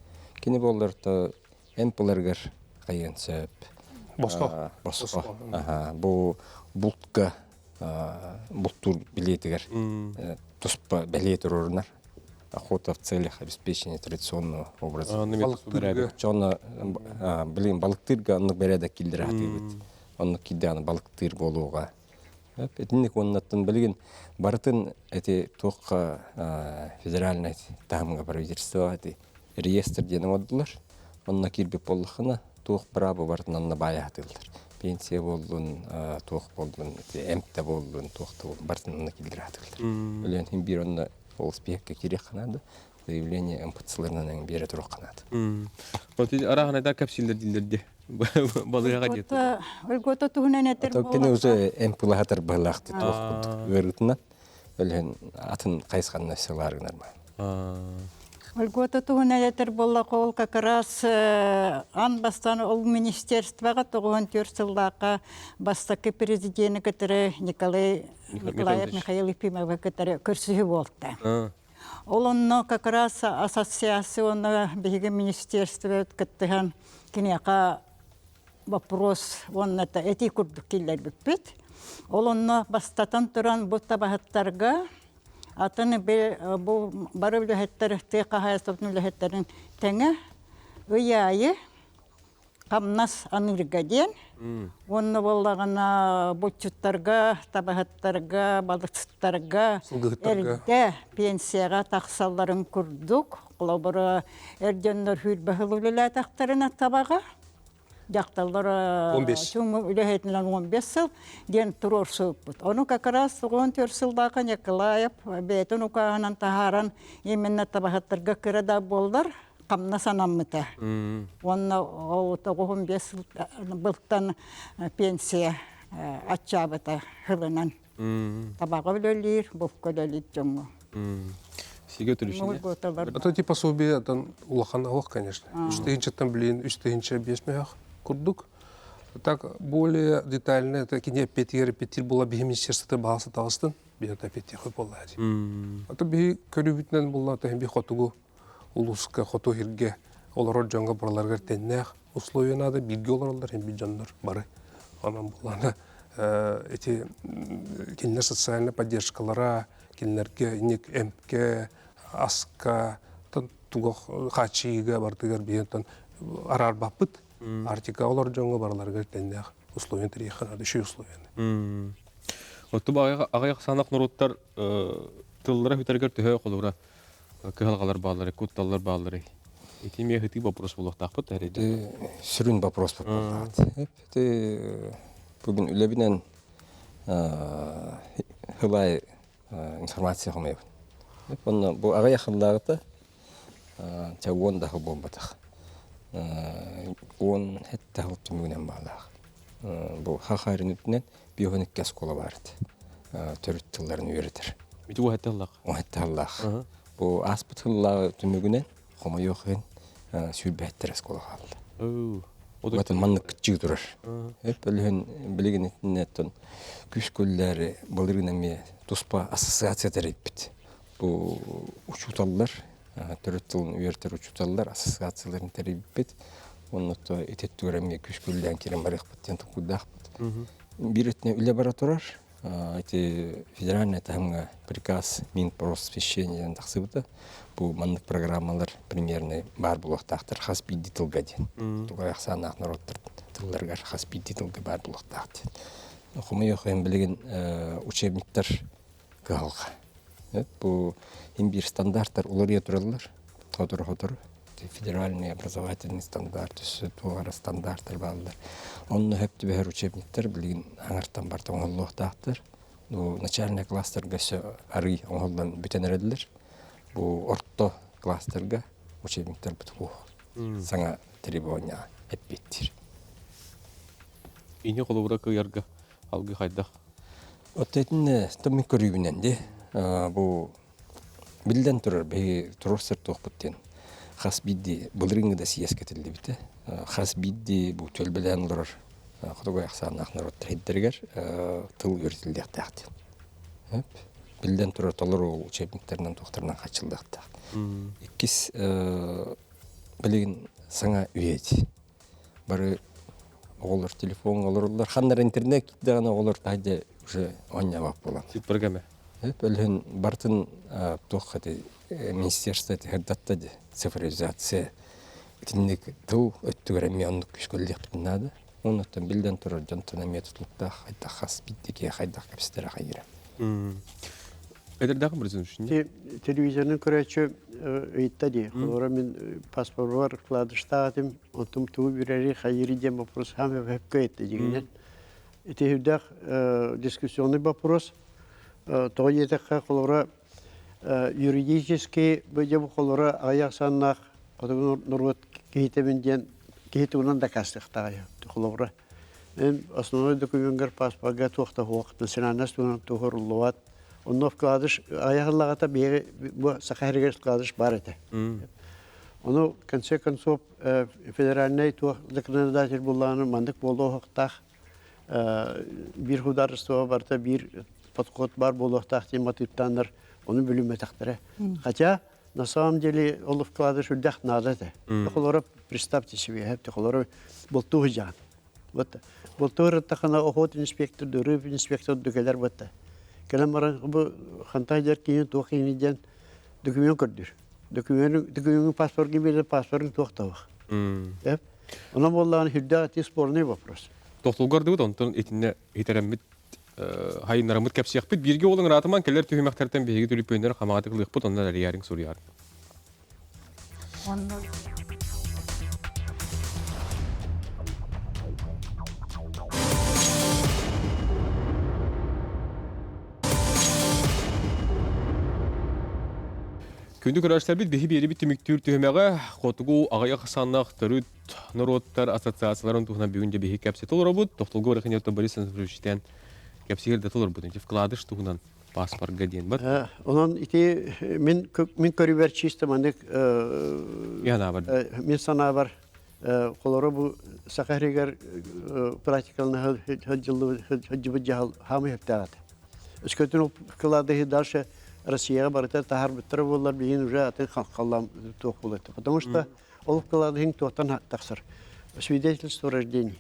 Кини болларда эмплергер кайынсып. Боско. Бу бултка бултур билетигер. Туспа билет урнар. Охота в целях обеспечения традиционного образа. Чона билин балыктырга аны береде килдер атыбыт. Аны кидан балыктыр болууга. Этник оннаттан билген бартын эти тоққа федеральный тағымға правительство эти реестр дені оддылар. Онна кирбеп боллықына тоқ прабы бартын анна бая атылдар. Пенсия болдun, тоқ болдun, эмпте болдun, тоқта болдun, бартын анна килдер атылдар. Білен хим бир онна ол спекке керек қанады, заявление МПЦларынан бере тұрақ қанады. Вот арағанайда капсилдер дилдерде. Балыға деді. Өлгөтө туһунан этер Кені өзі эмпула хатар бағлақты тоқ бұд ғырғытынан. Білен атын қайсқанына сыларғынар ма. Өлгөтө туһунан этер болла кол как раз ан бастан ол министерствоға тоғын төрсыллақа бастакы президенті кітірі Николай Михаил Ефимовға кітірі көрсігі болды. Ол онно как раз ассоциацияны биһиги министерство өткөттүгөн кинега вопрос онната эти курдук киллер бүппит. Ол онно бастатан туран бу табахаттарга атыны бу бары үлөһеттер тыга хайсыпны үлөһеттерин теңе ыяйы камнас аныргаден онно боллагана бутчуттарга табахаттарга балыкчыттарга эрде пенсияга таксалларын курдук колобора эрденнер хүрбахылулла тактарына табага жакталлар 15 үлөһетинен 15 жыл ден турурсуп. Ону как раз 14 жылдагы Николаев бетин укаганан тахаран именно табахаттарга кырада болдар. Камна санаммыта. Онна ол 15 былтан пенсия ачабыта хылынан. Табага өлөлөр, бовко өлөлөр жоңго. Сиге төлүшүн. Это типа пособие там улахан ох, конечно. Үстейнчеттен билин, үстейнче 5 мех курдук. Так более детально это кине петир була бихи министерствода баасы тагыстын. Бията петир болла. Это би көрүбүтнен булла та би хотугу улуска хото хирге олар жаңга бураларга теннех условиянада билги оларлар hem биджандар бары. Анан булана эти кине социальная поддержкалара, кинерге ник эмке аска туго хачига бартыгар биятан арар бапыт артика олар жаңга бараларга теннех условиян тарихана дөшө условиян. Отто агаяк санак нуруттар тыллара хүтергер төһө колура кыгалгалар баалары, кутталлар баалары. Этиме хыты вопрос болук таппыт әреде. Сүрүн вопрос болот. Бүгүн үлебинен хылай информация хомой. Онна бу агаяк хыллагыта чагон да бомбатах. Он хетте хылт мүгүнен баалак. Бу хахарынытнен биохоник каскола барыт. Төрүт тылларын үйрөтөр. Бити бу хетте аллак. Хетте аллак. Бу аспытылла түмүгүнен хомойохын сүлбәттер эскола калды. Отын маннык чыгдырыр. Білген білгенеттен күш көлләре балыргынаме туспа ассоциация тереппит. бу учуталлар, төрөт тылын үйертер учуталлар ассоциацияларын теребит. Оннотто этеттүгөрөмө күшкүлдөн кирен барыхпыттен тукудахпыт. Биретне үле бара турар. Эти федеральный тамга приказ Минпросвещения тахсыбыта. Бу мандык программалар примерно бар булактактыр хас бидди тылга ден. Тугай аксанак народтар тылларга хас бидди тылга бар булактак ден. Хумай охем билген учебниктер галга. Бу бир стандарттар уларга туралар. Хотор федеральный образовательный стандарт, тугара стандарттар балдар. Онны хепти бер учебниктер билген аңартан бар тоңоллуктактыр. Ну начальный класстарга ары оңолдан бүтенередилер. Бу орто класстарга учебниктер буту. Саңа требования эппеттир. Ине колубура кыярга алгы хайдах. Оттетин томми көрүбүнен де бу билден турар бе туруссар токпуттен. Хас бидди былрыңы да сияскетилди бите. Хас бидди бу төлбелен лорор. Хотогой аксанак народ трейдергер тыл өртилдектакты. Билден турар толору учебниктеринен токтарынан качылдакты. Иккис билген саңа үйет. Бары оголор телефон олорлар, хандар интернет дагана оголор тайда уже оннябак болот. Тип программа. Билген бартын тохаты министерство тегдаттады цифровизация. Тинник тыл өттүгөрөмө ондук күшкөлдеп надо. Онуттан билден турар жантына методлукта хайда хас биттиге хайда капстера хайра. Эдердагы бир үзүн. Телевизионын көрөчү ыйттади. Олора мен паспорт вкладыштатым, отум туу бирери хайри дем вопрос хаме вебкейт дегенен. Эти худах дискуссионный вопрос. То етекка колора юридически бөҗә колора аяк саннак, нурват кейтебенден кейтүнен да кастыктагы колора. Мен основной документтер паспортга тохта вакытын сенанас туган тугырлыгат. Онно вкладыш аяглагата бе бу сахарга вкладыш бар эте. Ону конце концов федеральный тух законодатель булланы мандык болду хактах бир хударство барта бир подход бар болохтах тематыптандар onu bölüme taktire. Хотя на самом деле ол вкладыш үлдах надо да. Холора представьте себе, хепте холора болтуг жан. Вот болтур тахана охот инспектор, рыб инспектор дөгелер вот. Келемара бу хантайдер кийин тохиниден документ көрдүр. Документ паспорт gibi паспортын тохтабак. Ona bollan hüdda спорный вопрос. Тохтулгарды бут онтон этинне итереммит хайнарамыт кепсияқпит бирге олың ратыман келер түймәктәртен беги төлүп өйнөр камагаты кылыкпыт онда ярың суряр. Күндү көрәшләр бит беги бери бит түмүктүр түймәгә котугу агаяк саннак төрүт народтар ассоциацияларын тухна бүгүнде беги кепсет олор бут тохтулгы рахинетто Борисов Рүштен кепсигерде толор бутун вкладыш тугунан паспортга дейин бар. Онан ити мен көрүбер чисто мандык яна бар. Мен сана бар. Колоро бу сахаригер практикалны хаҗылы жахал хамы хептагат. Өскөтүн вклады дальше Россия барыта тахар биттер буллар бигин уже аты халлам ток булат. Потому что ол вклады хин тотан таксыр. Свидетельство о рождении.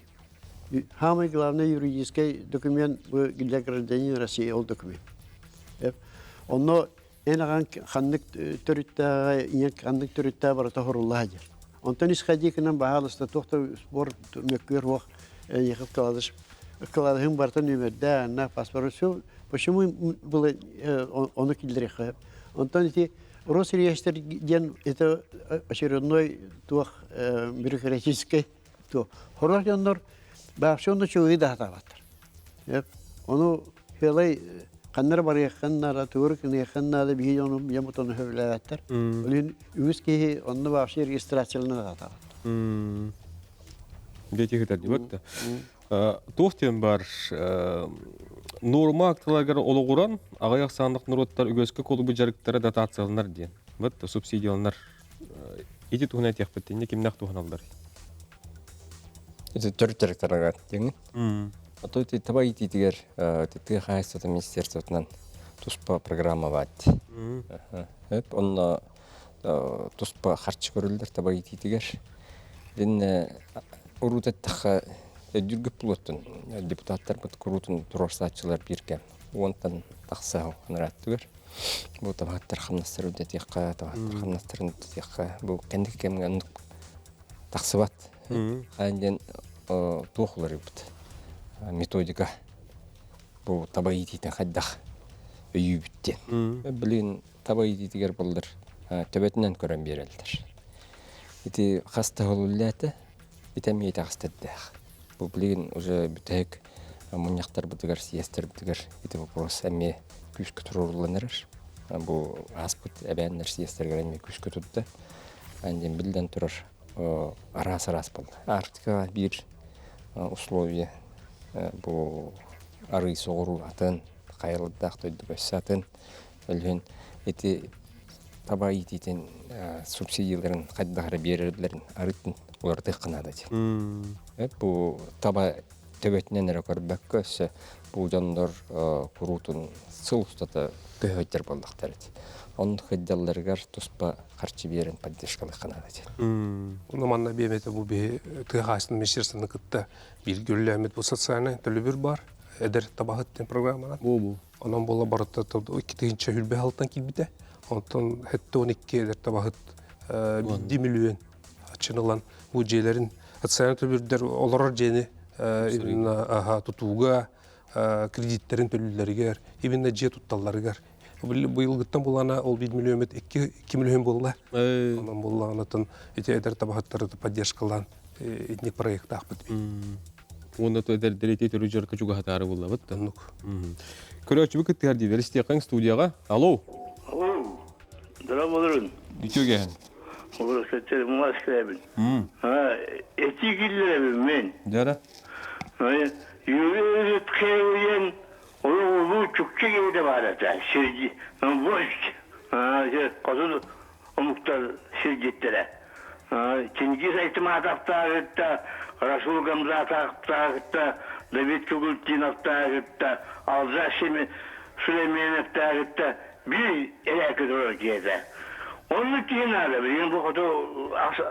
Самый главный юридический документ для гражданина России ол документ. Онно энаган ханнык төрүттә, иек ханнык төрүттә бар тахырулла җир. Онтан исхадикнан баһалыста тохта спор мөккөр вак ехып каладыш. Каладыгын бартан нөмердә, на паспорт. Почему было оно килдерехе? Онтан эти Росреестр ден это очередной тух бюрократический то. Хорожоннор башонно чуй да хаталаттыр. Оны хелай каннар бар якыннара турк не якыннада бии оны ямутон хөвләттер. Улин үскеһи онны башыр регистрацияларына хаталаттыр. Бети хәтер дибәттә. Тохтен бар норма актыларга ологуран агаяк сандык народтар үгөскө колубу жарыктары дотацияланар дигән. Вот субсидияланар. Ити тугына тәхбәттә кимнәк тугыналар. Это төртөртөргә дигән. Ото табай тигәр тетгә хайсата министерствотан туспа программа бат. Он туспа харч көрүлдер табай титигер. Ден урутаттаха дүргөп булоттун депутаттар бут курутун турсаатчылар бирке. Онтан такса ныраттыгер. Бу табаттар хамнастыр үдетекка, табаттар хамнастыр үдетекка. Бу кендик кемген таксыбат. Анден тухлары бут. Методика. Бу табай титен хаддах үйүбүттен. Билин табай титигер булдыр. Төбөтүнөн көрөн берелдер. Ити хаста болуллаты, итеми тагыстаддах. Бу билин уже бүтек муньяктар бутыгар съестер бутыгар. Ити вопрос эми күшкө турурланыр. Бу аспыт эбеннер съестергер эми күшкө тутты. Анден билден турар арас болду. Арктика бир условия бу ары согуру атын кайрылдак тойду бөссатын өлгөн эти табай титен субсидияларын кайдагара берерлерин арытын оларды кынадыч. Бу таба төбөтүнөн эре көрбөккөсө бу жондор курутун сылустата көйөтер болдуктар. Он хыддалларга туспа карчы берен поддержкалык кынадыч. Унаманна бемете бу бе тыгасын мешерсин кытта бир гөллөмөт бу социальный төлөбүр бар. Эдер табахыттын программана. Бу. Онон бола барытта 2-нче хүлбе халтан килбите. Онтон хетте 12 эдер табахыт 1 миллион ачынылан бу жейлерин социальный төлөбүрдер олорор жени именно тутууга кредиттерин төлөлөргө именно же тутталларга быйылгыттан булана ол 1 миллион 2 миллион болла. Онон болланатын эдер табахыттарды поддержкалан этник проект акпыт. Онда то эдер делете төрүжөр качуга хатары булла бат. Көрөчү бу кеттер ди верстиян студияга. Алло. Алло. Здравствуйте. Дичөген. Olur seçerim muhaskebin. Etikillerim men. Dara. Yürüyüp kıyıyen onu bu çokça gibi var zaten. Şirci. Boş. Kazın omuktar şircetlere. Çingiz Aytımad Aktağıt'ta, Rasul Gamza Aktağıt'ta, David Kugultin Aktağıt'ta, Alza Süleyman Aktağıt'ta bir elakı doğru giyede. Onun için nerede? Benim bu kadar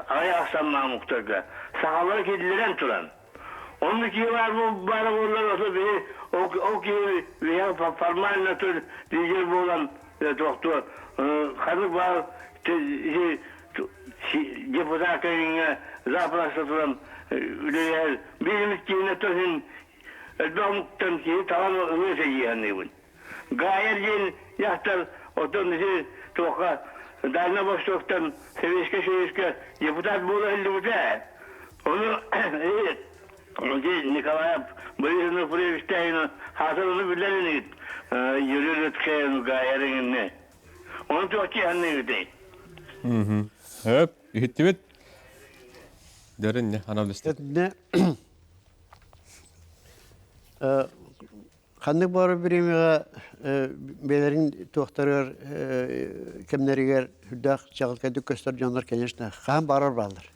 ayağı sanmam muhtarda. Sahaları kedilerin turan. Onun için var bu baraborlar olsa beni o ki veya parmağıyla tür diyeceğim bu olan doktor. Kanık var deputatlarına zaprasta turan üyeler. Benim için tüzün Elbamuktan ki tamam öyle yiyenliğin. Gayet yen yahtar otan toka Dağına boşluktan sevişke deputat bunu elde de. Onu Nikolay Boris'in Previstay'ın hatırını bilen git. Yürüyüp kayın gayerin ne? Onu çok iyi anlıyordu. Hep ihtimet. Derin ne analisti. Ne? Kandık barı birimiga belerin tohtarlar kemleriger hüddak çağılka dükköster canlar конечно kan barar baldır.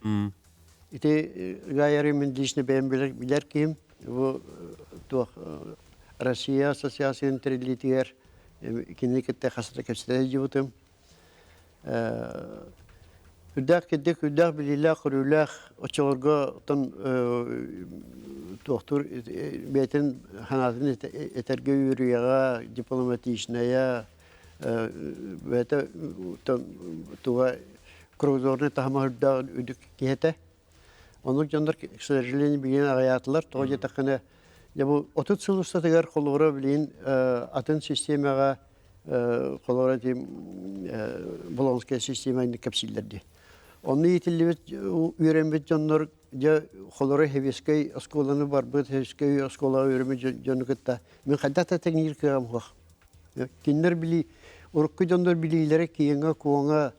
İti gayeri min dişini ben bilir kim bu toh Rusya Asosiyasyonu Trilitiger kinikette hasıta kapsite jibutum. Hüddak kedek hüddak bilillah kurullah oçorga ton doktor beten hanatını eterge yürüyega diplomati işneye ve de tuva kruzorne tahmahda üdük kihete. Onun canlar sözlerini bilen hayatlar toja takına ya bu 30 yıl ustadıgar kolora bilen atın sistemega kolora tim Bolonski sistemini kapsillerdi. Onu yitilibet öğrenmet canlar ya kolora heveskay askolanı var bu heveskay askola öğrenmet canıkta men haddata teknik kıram hoş. Kinler bili orku canlar bililere ki yanga kuanga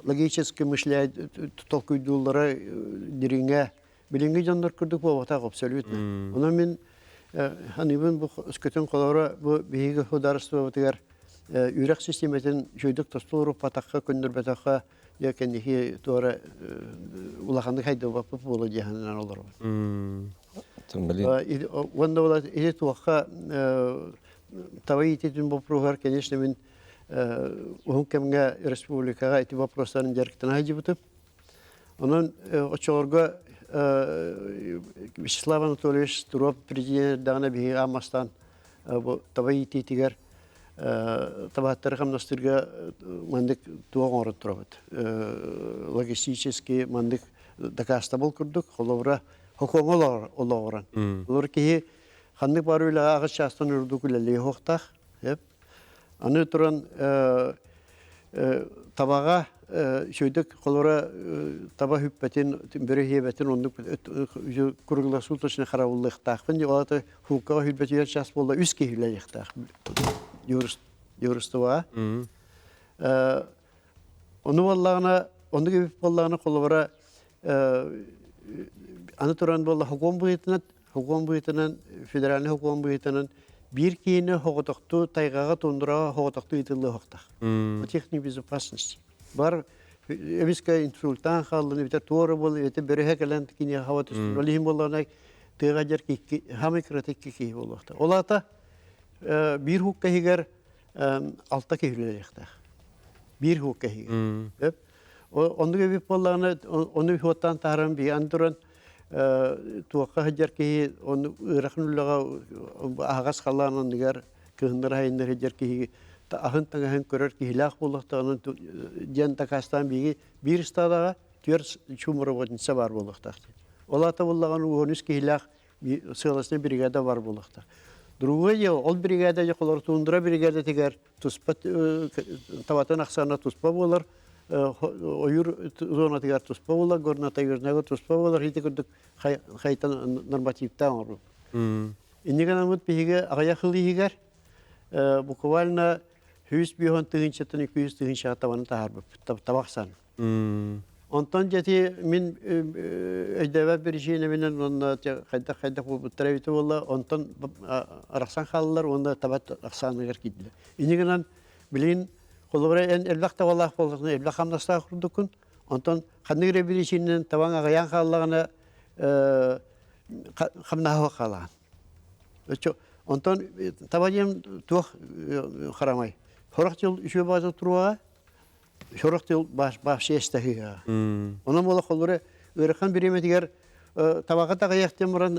logistическое мышление толкуйдулары диринге билинге жандар кырдык болбата абсолютно. Она мен ханыбын бу скөтөн колора бу биге ходарство бутыгар үрәк систематын жойдык тостолору патакка көндөрбәтакка якенди тора улаханды хайда бапы болу жаһаннан олар. Тон билин. Ванда была эти туаха тавай тетин вопросар, конечно, мен ухумкемге республикага эти вопростарын жарктан ажибытып. Онан очорга Вячеслав Анатольевич Туров президент дагана биги амастан тавай тетигер табаттар хамнастырга мандык туагор турабыт. Логистически мандык дакастабыл курдук, холовра хокоңолор олоран. Олор ки ханны барыла агыс частан үрдүк үлеле хоктах, хеп. Аны туран табага шөйдік қолыра таба хүппәтен, бірі хебәтен ондық күргіла султашына қарауылы иқтақпын. Олаты хуқаға хүлбәтер час болды, үз кейілі иқтақ. Юристы ва. Оны болағына, онды кебіп болағына қолыра аны тұран болды хуком бұйытынан, федеральный хуком бұйытынан bir кейіні хоғытақты тайғаға тондыраға хоғытақты етілі хоқтақ. Техник безопасности. Бар эбискә инсультан халны бит торы бул, эте бере калан кине хава төстүр. Олим болларна тыга жер ки хамикратик ки боллакта. Олата бир хукка хигер алта кейлелехтә. Бир хукка хигер. Деп онды бит болларна оны хоттан тарам би андуран туакка жер ки оны рахнуллага агас халланын дигер кындыр хайндар жер ки ahın tağın körər ki hilaq bolaqtağının jan takastan bir stadaga tör çumuru bodinsa var bolaqtaq. Olata bollağın uğunuz ki hilaq sığalasına brigada var bolaqtaq. Другое, ol brigada jaqolar tundura brigada tegar tuspa tavatan aqsana tuspa bolar, oyur zona tegar tuspa bolar, gornata yurnaga tuspa bolar, hiti kurduk haytan normativtan olur. İndigan amut bihiga aqayaqlı higar bukvalna 100 bihon tığınçatın 200 tığınçat tavanı taharbi tabaksan. Ondan jeti min ödeve bir şeyine minen onda kayda bu traviti valla ondan araqsan xallar onda tabat aqsanıgar giddi. İnigenan bilin kolora en elbaqta vallah bolsun elbaq hamnasta kurdukun. Ondan xanıgre bir şeyinin tavan aqayan xallagına xamnaha qalan. Ondan tabayım tuh xaramay. Хорах жыл үшө база туруа, хорах жыл баш естахига. Онан бола холуре өрхан биреметигер табага тагаяктен буран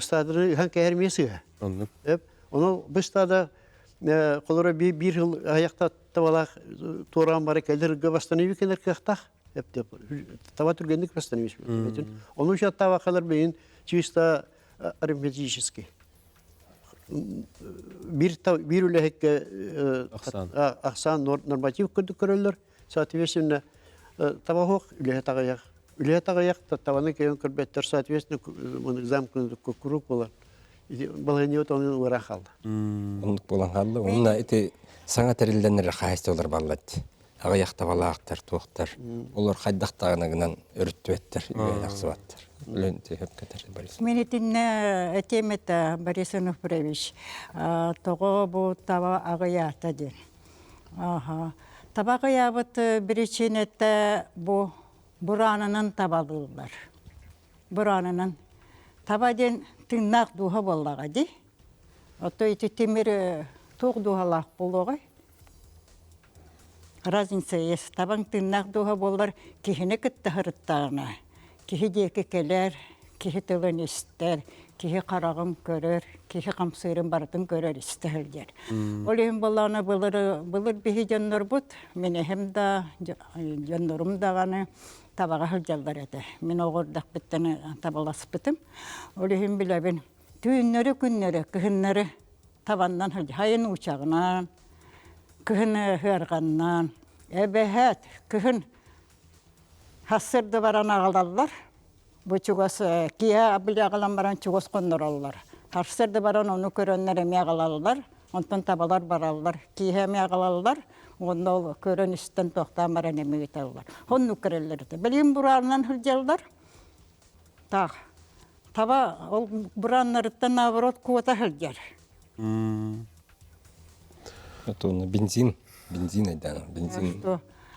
стадыры хан кәрмесига. Оны быстада холуре бир жыл аякта табалак туран бары келдер габастаны викенер кахтах. Деп таба тургендик бастаны биш. Onun şu tabakalar beyin чисто арифметический. Bir ülkehe aksan normatif körüller, соответственно, табахок ülkehe tagayak tavanı keyon körbetler, soответственно, zaмкнутый круг болар. Баланет onun uğra kaldı. Onluk bolan kaldı. Onunla eti sana terillenir xayıstı olur ballat. Ağayak tavalaqtar, tuğtar. Olur xaydaqtağınagınan örüttü ettir, yaxsı battır. Lönti hep keter Boris. Menitine etemete Boris Onufrevich. Togo bu tava ağayata der. Aha. Tava ağayabıt biriçinette bu buranının tavalılar. Buranının tavaden tırnak duha bollağa di. Oto iti temir tuğ duhalaq bolluğa. Разница есть. Табан тыннақ духа болар, кихіне кітті хырыттағына. Кихи декі келер, кихи тылын істер, кихи қарағым көрер, кихи қамсырын бардын көрер істерлер. Олейін болағына бұлыр бихи жаннор бұд, мен әхем да, жаннорым дағаны табаға хылжалдар әді. Мен оғырдақ біттіні табалас бітім. Олейін біләбін, түйіннері күннері, кіхіннері табаннан хылжы, хайын ұчағынан, кыһын хырганнан эбехет кыһын хасырды баран агалалар бу чугас кия абылагалан баран чугас кондораллар хасырды баран ону көрөннер эме агалалар онтон табалар бараллар кия эме агалалар онда көрөн истен токтан баран эме гиталлар онну көрөллөрдө билим буранан хылжалдар так таба ол бураннарыттан наоборот куота хылжар. Это он бензин айдан, бензин.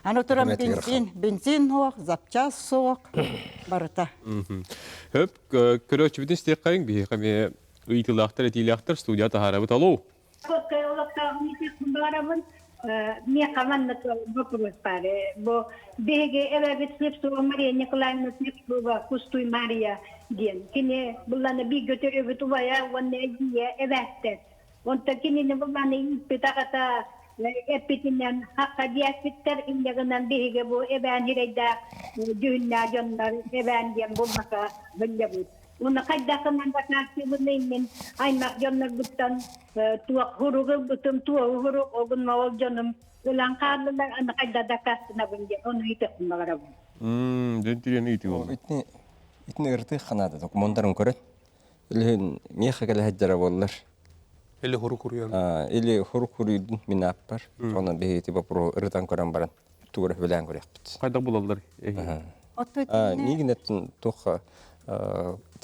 Аны турам Хикмәт бензин хоқ, запчас соқ барыта. Хөп, көрөчүбүтүн стек кайын бии каме ыйтылактар, этилактар студия тахарабыт алуу. Мне команда вопрос паре, бо беге эве снепсу Мария Николаевна снепсу кустуй Мария ден. Кине булланы би götürüp tuvaya onne diye evette. Onta kinine булланы иппетагата эппетинен хакка диаспиттер индегенен беге бу эбен хирейда дүйнә жондар эбен ден булмака белебут. Уна кайдакынан бакнасы булнын аймак жоннар буттан туак хуругы бутум туа хуруг огун мавал жонум улан карлылар аны кайдада кастына булген оны итеп магараб. Дентирен ити бол. Итне гырты ханада документтарын көрөт. Илен меха келе хаджара боллар. Или хору курьян. Или хору курьян минаппар. Онан бехети бапро ыртан көрөн баран. Тугры белән көрөкпүт. Кайда булалар? Нигинеттен тоха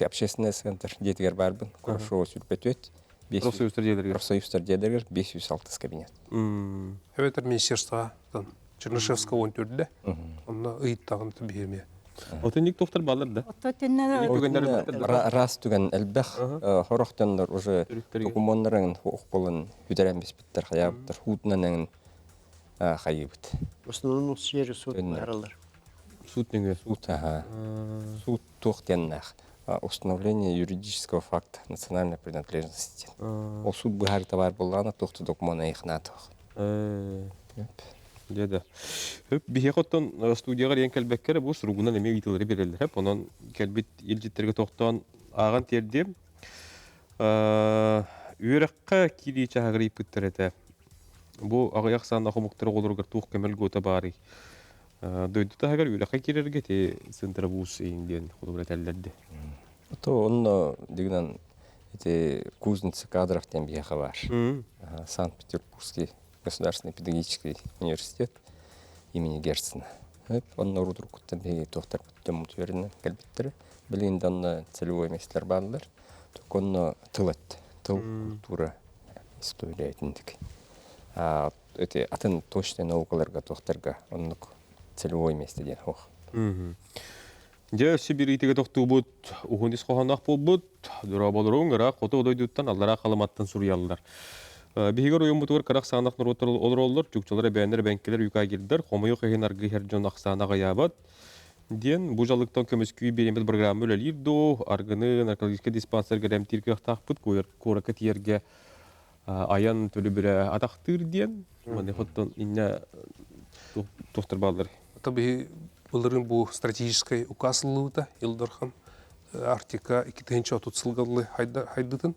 общественный центр детигер барбын. Кошу сүрпөтөт. Профсоюздар дедергер 506 кабинет. Evet, министерстводан Чернышевского он төрдө. Онна ыйттагын бирме. Отоник тоқтар балар да. Раз түген әлбәх хорохтандар уже документтарын оқполын хүдәрәмбес биттер хаяптыр. Хутнанын хайыбыт. В основном сері суд баралар. Суд неге? Суд тоқтеннах. Установление юридического факта национальной принадлежности. Ол суд бұхар табар болғаны тоқты документына иқнатық. Деда. Хөп бихе коттон студияга ен келбеккер бу суругунан эме витилери берелер. Хөп онон келбит илжиттерге токтон аган терди. Үрөккө кири чагырып бүттерете. Бу агаяк санда хомуктар олоргор тук кемел гота бары. Дойдута хагар үрөккө кирерге те центробус инден худурателлерди. То он дигнан эти кузница кадров тем бихе бар. Санкт-Петербургский Государственный педагогический университет имени Герцена. Он на руку там доктор там утверден кальбиттер. Блин, данно целевой мастер бандер. Так он тыл культура история этник. Эти атен точно наукаларга докторга он целевой мастер ден хох. Же Сибиритиге токту бут, угундис коханак болбут, дура болорун гара кото дойдуттан аллара калыматтан сурьялдар. Бихигер уйым бутугар карак саанак нуротор олороллор, чукчалары бәнер бәнкелер юка килдер, хомойу кыйын аргы херджон аксаанага ябат. Ден бу жалыктан көмөскүй беремет программа өлелирду, аргыны наркологический диспансер гәрәмтирге тахпыт коракы тиерге аян төлү бире атактыр ден. Мане хоттон инне токтор балдар. Таби булырын бу стратегический указ лыта Илдархан Артика 2-30 сылгалы хайдытын.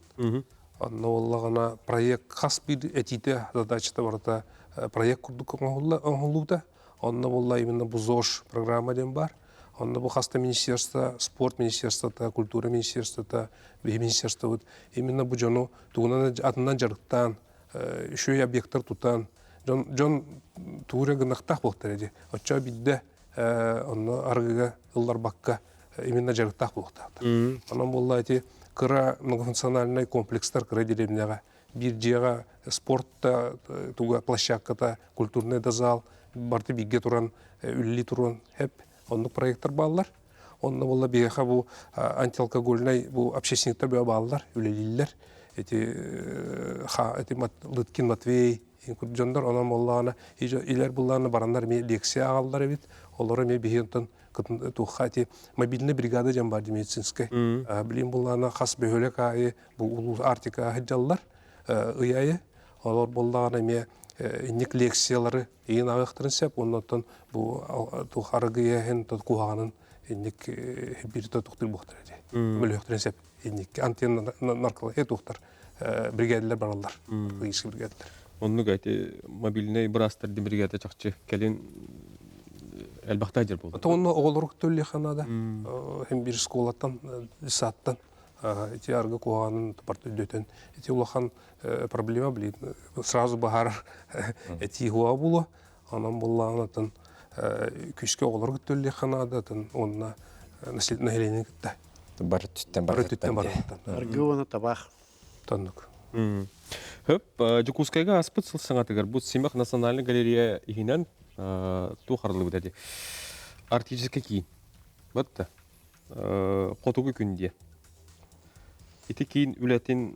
Анна оллагана проект хас бир этите задачата барда проект курдук оңлута. Анна болла именно бу ЗОЖ программа ден бар. Анна бу хаста министерство, спорт министерство, культура министерство, министерство вот именно бу жону тугунан атынан жарыктан үшөй объекттер тутан жон тууря гынактак болтар. Очо бидде анна аргыга ыллар бакка именно жарыктак болтар. Анан болла эти кыра многофункциональный комплекстар кыра деревняга бир жега спортта туга площадката культурный зал барты бигге туран үлли туран хеп ондук проекттер баллар онна болла беха бу антиалкогольный бу общественниктер бе баллар үлелиллер эти Лыткин Матвей инкурджондар онан боллана илер булларны барандар ме лекция агаллар бит олары ме бихентон тухати мобильная бригада жамбар медицинская блин буллана хас бөлөк ай бу улус артика хаджаллар ыяйы олар буллана ме ник лекциялары ин агыктырын сеп оннан бу тухаргыя хен куганын ник бир токтур бохтар эди мөлөктөрүн сеп ник антенна нарколог тухтар бригадалар баралар логистик бригадалар онну гайты мобильный брастер бригада чакчы келин Элбахта жер болду. Тонно оголорук төлле ханада. Hem bir школаттан, саттан. Эти аргы куганын парты дөтөн. Эти улахан проблема билет. Сразу бахар эти хуа було. Анан булланатын күшкө оголорук төлле ханада тан онна население китте. Бар түттен бар. Аргыны табах. Тоннук. Хөп, Жукускайга аспыт сылсаңа тегер бу Симак национальный галерея игинен Ту харлы бит артический кийин. Батта. Котугу күнде. Ити кийин үләтин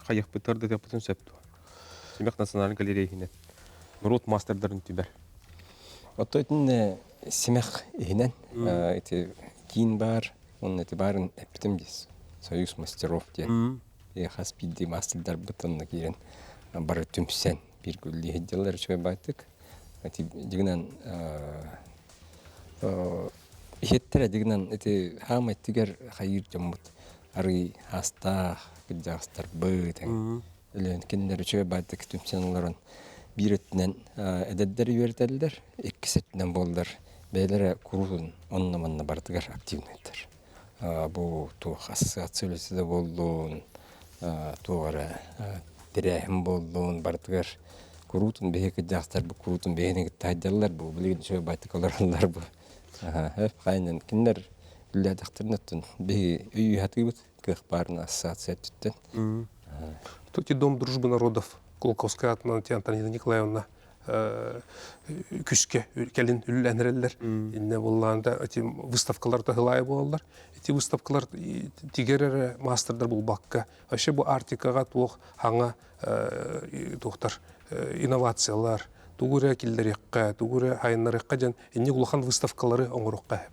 каяк битәрдә дип бүтән сәпту. Семек националь галереяһенә. Мурут мастердарын түбәр. Оттойдың семех ихінен, кейін бар, оның әті барын әппітім дес. Союз мастеров ден. Хас бидді мастердар бұтынны керен бары түмсен бір күлді хедделер чөй байтық. Дегінен ихеттері дегінен хам әттігер қайыр жамбыт. Ары хастақ, күддағыстар бұтын. Өлен кендері чөй байтық түмсен оларын. Bir ötünen ededleri yöreteldiler, ikisi ötünen bollar. Beylere kurulun, onunla manna bardıgar aktivnetler. Bu tuğ asosiyatsiyolisi de bolluğun, tuğara direhim bolluğun bardıgar. Kurutun beheki dağıtlar bu kurutun behine gitti haydalar bu. Bilgin şöyle baytık olarlar bu. Hep kaynen kinler gülle dağıtırın ötün. Behi üyü hatı bud, kıhbarın asosiyat tütten. Тут и Дом дружбы народов. Колковская атынан Антонина Николаевна күшке келин үлләнерелер. Инне болланда эти выставкалар тагылай болалар. Эти выставкалар тигерер мастердар бул бакка. Вообще бу артикага тук хаңа доктор инновациялар, тугура килдереккә, тугура хайнарыкка жан инне гулхан выставкалары оңорукка хеп.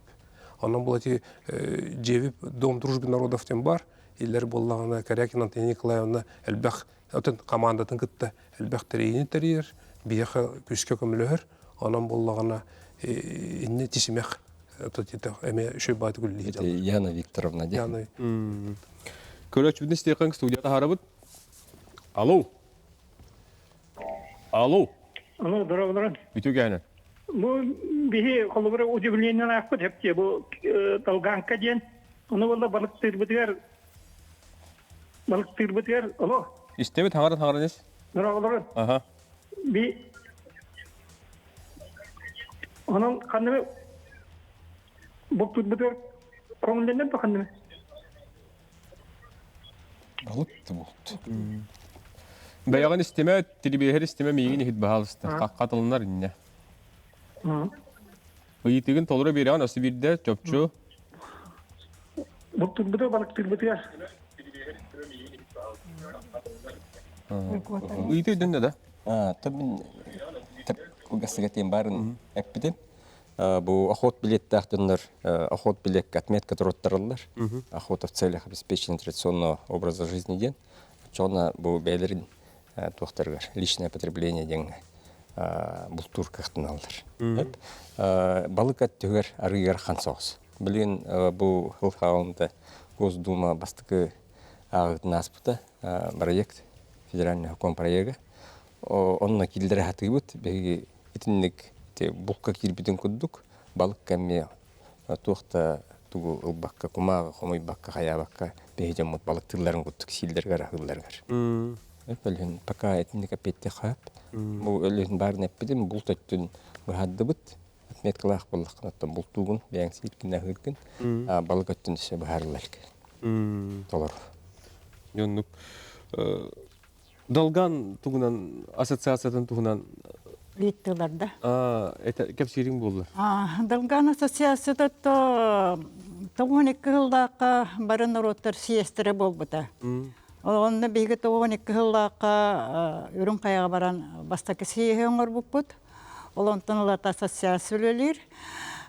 Анан бул эти жебип Дом дружбы народов тем бар. Иллер боллагына Карякин Антонина Николаевна элбах Ötün komandatın kıttı elbək tereyini teriyir, biyaqa küske kömülühür, anam bollağına inni tisimək əmə şöy baydı güllüyü jaldı. Yana Viktorovna de. Yana. Көрөч бүтін стейқан студията харабыт. Алло. Алло. Аны дөрөбүлөр. Бүтү гәне. Бу бихи колубура удивлениен акпыт хепте бу талганка ден. Аны болла балык тырбытыр. Алло. İstemit hangaran es? Döröbүлөр. Aha. Би Onun kanını bu tübütür konumundan da kanını. Balıktı buldu. Bayağı isteme, tilbiher isteme miyini hit bahalısты. Katılınlar inne. Uyitiğin tolura bir an ası bir de çöpçü. Bu tübütür balık tübütür. Uyitiğin ne de? Tabii ugasıgatayım barın epidim. Bu охот билеттахтындар, охот билет отметка тураттарылар. Охота в целях обеспечения традиционного образа жизни ден. Чона бу бейлерин тухтаргар личное потребление ден бултур кахтыналдар. Балык аттыгар арыгар хансоос. Билген бу хылхаунда Госдума бастыкы агытнаспыта проект федеральный хукум проекта. Онна килдере хатыбыт беги итинник букка кирбитин куддук балык кәмме туақта тугу ылбакка кумага хомой бакка хаябакка бейжамут балык тылларын куттук силдергер агылларгар. Бөлген пока итинник апетте хап. Бу өлөн барын эппидим бул төттүн бахаддыбыт отметкалах боллакнаттан бул тугун бяң силкин агылкын балык өттүн ише бахарлалк. Толор. Йоннук Dalgan tuğunan, asosiyasyatın tuğunan Littыларда. Кепсирин болдыр. Dalgan asosiyasyada тоғын 2 жылдаққа барын ороттар сиестері болбыда. Онны бейгі тоғын 2 жылдаққа үрін қаяға баран бастакы сиеге оңыр бұппыд. Ол онтын ұлаты асосиясы өлелер.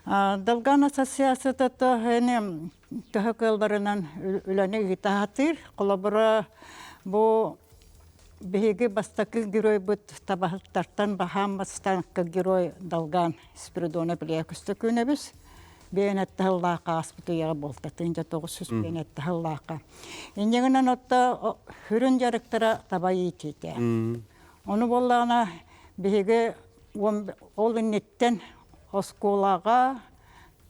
Dalgan asosiyasyada тұғы кылдарынан үләне гитахатыр. Қолабыра бұл Беги бастакы герой бут табахтартан бахамбастан герой Dalgan Спиридона Плеякусты күнебіз. Бейнетті ғыллақа аспыты еға болды. Тынжа 900 бейнетті ғыллақа. Енегінен отта хүрін жарықтыра таба етейді. Оны болағына беги ол иннеттен осколаға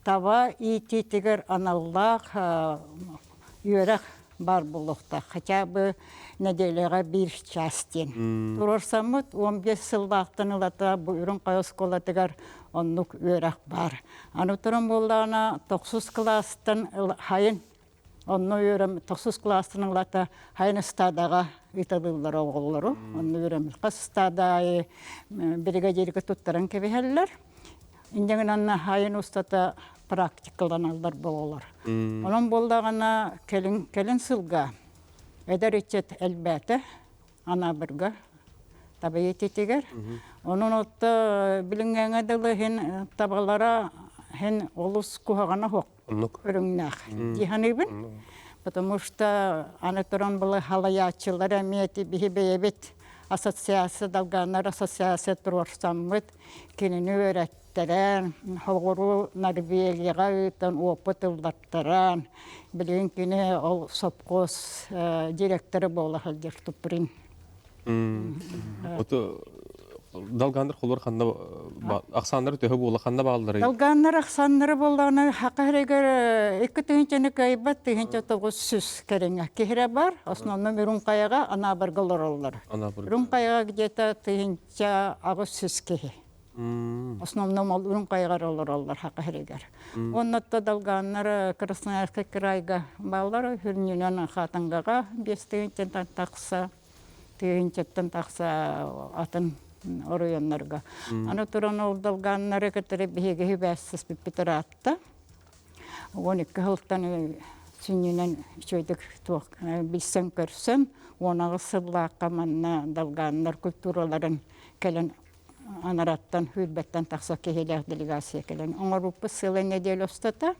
таба етейтігер аналлақ үйерек бар болуқта. Хотя бы неделяға бір частен. Тұрорсамыд 15 сылдақтын ұлата бұйырын қайосколатығар онлық өрәк бар. Аны тұрын болдағына 9 кластын хайын, онны өрім 9 кластын ұлата хайын ұстадаға италылар оғылары. Оны өреміз. Қастада бригадирге туттаран кебехеллер. Индеген анна хайын устата практикалдан алдар болалар. Onun болдағана келін сылға. Эдер ичет әлбәті, ана бірге. Табай ететегер. Onun отта білінгенге дылы хен табалара хен олыс кухағана хоқ. Өріңнәқ. Диханыбын. Потому что аны туран было халаячылар әметі бихи бейбет ассоциация далганар ассоциация турорсаммыт кенені өйрәттәрән, хоғыру Норвегияға өйтін опыт ұлдаттаран, білген кені ол сопқос директоры болы халдер тұпырын. Далгандар холор ханна аксандар төһө була ханна балдары. Далгандар аксаннары болданы хакырыгыр 2 тыгынчаны кайбат тыгынча 900 кереңе кеһре бар. Основно мөрүн каяга ана бір голороллар. Мөрүн каяга где-то тыгынча 900 кеһе. Основно мөрүн каяга голороллар хакырыгыр. Оннотта далгандар Красноярский крайга баллар хүрнүнөн хатангага 5 тыгынчан такса тыгынчаттан такса атын оройоннарга. Аны туран олдалганнары кетері бейге хибәссіз біппетератта. 12 хылттан сүннінен шөйдік білсен көрсен, онағы сыллаққа манна далганнар культураларын кәлін анараттан, хүлбәттен тақса кехелер делегация кәлін. Оңырупы сылы недел остата.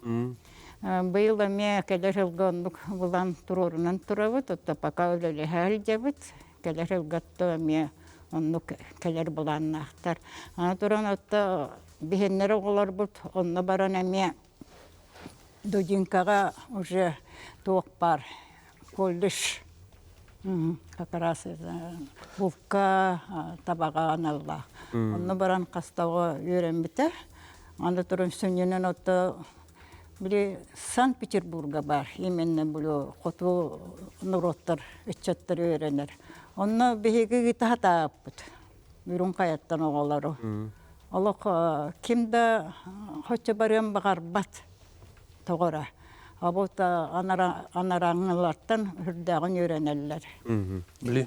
Бұл әме кәлер хылғандық бұлан тұрорынан тұрабыт, отта пака өлелі әл жабыт, кәлер хылғатты әме онны кәлер бұланнақтар. Ана тұран отта бігеннері олар бұд, онны баран әме Дудинкаға уже тоқ бар, колдыш, как раз бұлқа табаға аналла. Онны баран қастауға үйрен біті. Ана тұран сүненен отта біле Санкт-Петербурга бар, именно бұлі қоту нұроттар, үтчаттар үйренер. Онна беге гитата аппыт. Бүрін қаяттан оғалары. Олық кімді хоча барыям бағар бат тоғыра. Абута анараңылардан үрдәғын үйренелер. Білі,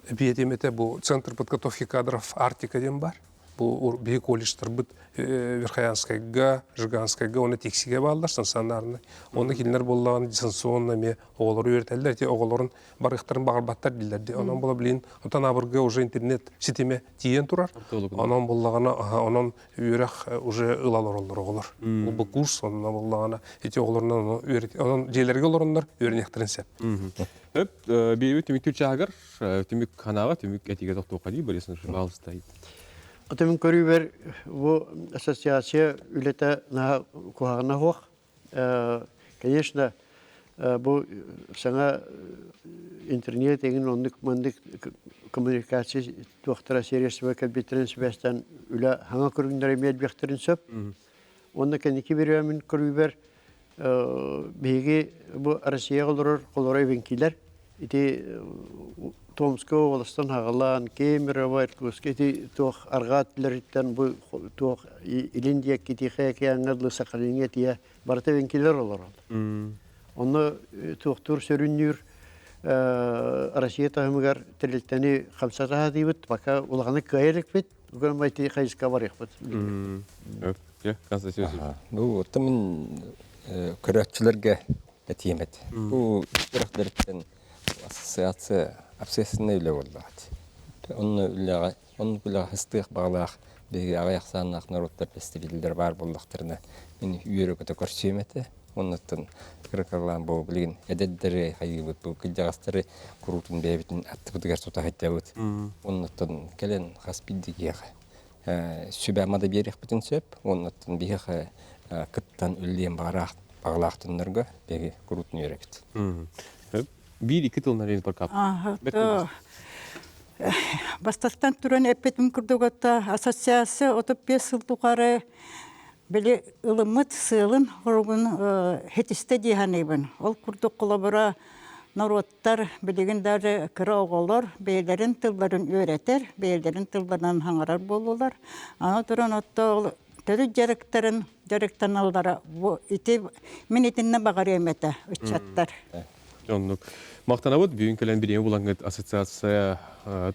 бейетемете бұл Центр подготовки кадров Артика дем бар. Бұл бей колледжтар бұд Верхоянскайга, Жиганскайга, оны тексиге балдар станционарны. Оны келінер болған дистанционна ме оғылары өретелдер, те оғыларын барықтарын бағарбаттар дилерді. Онан бола білейін, отан абырға уже интернет сетеме тиен тұрар. Онан болағана, онан өрек уже ылалар олар оғылар. Ол бұл курс, онан болағана, ете оғыларынан өрет, онан желерге оларындар өренектерін сәп. Бейбі түмік түрчі ағыр, түмік қанаға, түмік әтеге тоқтуға дей, біресін жалыстайды. Отымен көрібер, бұл ассоциация үлеті кухағына хоқ. Конечно, бұл саңа интернет еңін ондық мандық коммуникация туақтара сериясыва кәлбеттерін сөбәстен үлі хаңа көргіндер емел бәқтерін сөп. Онда кәнекі беруәмін көрібер, бейге бұл Россия қолырай венкилер. Томская областан хағалан, Кемерово, Иркутск, тоқ арғатыларыттан бұл тоқ иліндия кетеқе аңғадлы сақалыңе тия барта венкелер олар олды. Оны тоқтур сөріннер Россия тағымығар тәрілттәні қамсата дейбіт, бақа олағаны қайырық бет, үгін майты қайысқа барық бет. Бұл ұттымын көрәтшілерге әтемет. Бұл үріқдеріттен ассоциация общественный үлі олдағады. Оны бүліға хыстық бағылақ беге ағаяқсанақ народтар фестивальдер бар болдақтарына мен үйері көті көрсейметі. Оннаттан кіркарлан бұл білген әдәддері қайғыбыд бұл күлдіғастары құрутын бәйбетін атты бұдығар сота қайттауыд. Оннаттан кәлен қаспиддегі сөбә мада берек бітін сөп. Оннаттан бейіға күттан үлден бағылақтынларға беге құрутын үйректі. Bir iki tıllar en par kap. Бастаттан түрен әппетім күрдігітті ассоциация 35 жыл тұқары білі ылымыт сылын ғырғын хетісті дейханебін. Ол күрдік құлабыра народтар білеген дәрі кірі оғылар, бейлерін тылларын өретер, бейлерін тылларынан хаңарар болулар. Ана түрен отты түрі жарықтан алдары, мен етінне бағар еметі, үтчаттар. Оннук. Мақтанабыт бүйін кәлен біреме бұлаңғыт ассоциация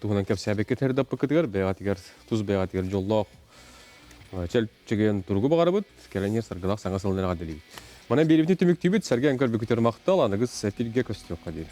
туғынан кәпсәбекке тәрдап бұқытығар, бәғатығар, тұз бәғатығар жоллақ чәл чеген тұрғы бағарабыт, кәленер сарғалақ саңа сылынарға дәлейді. Мана беребітін түміктейбіт, сәрге әңкөр бүкітер мақтал, анығыз сәпілге көстіоққа дейін.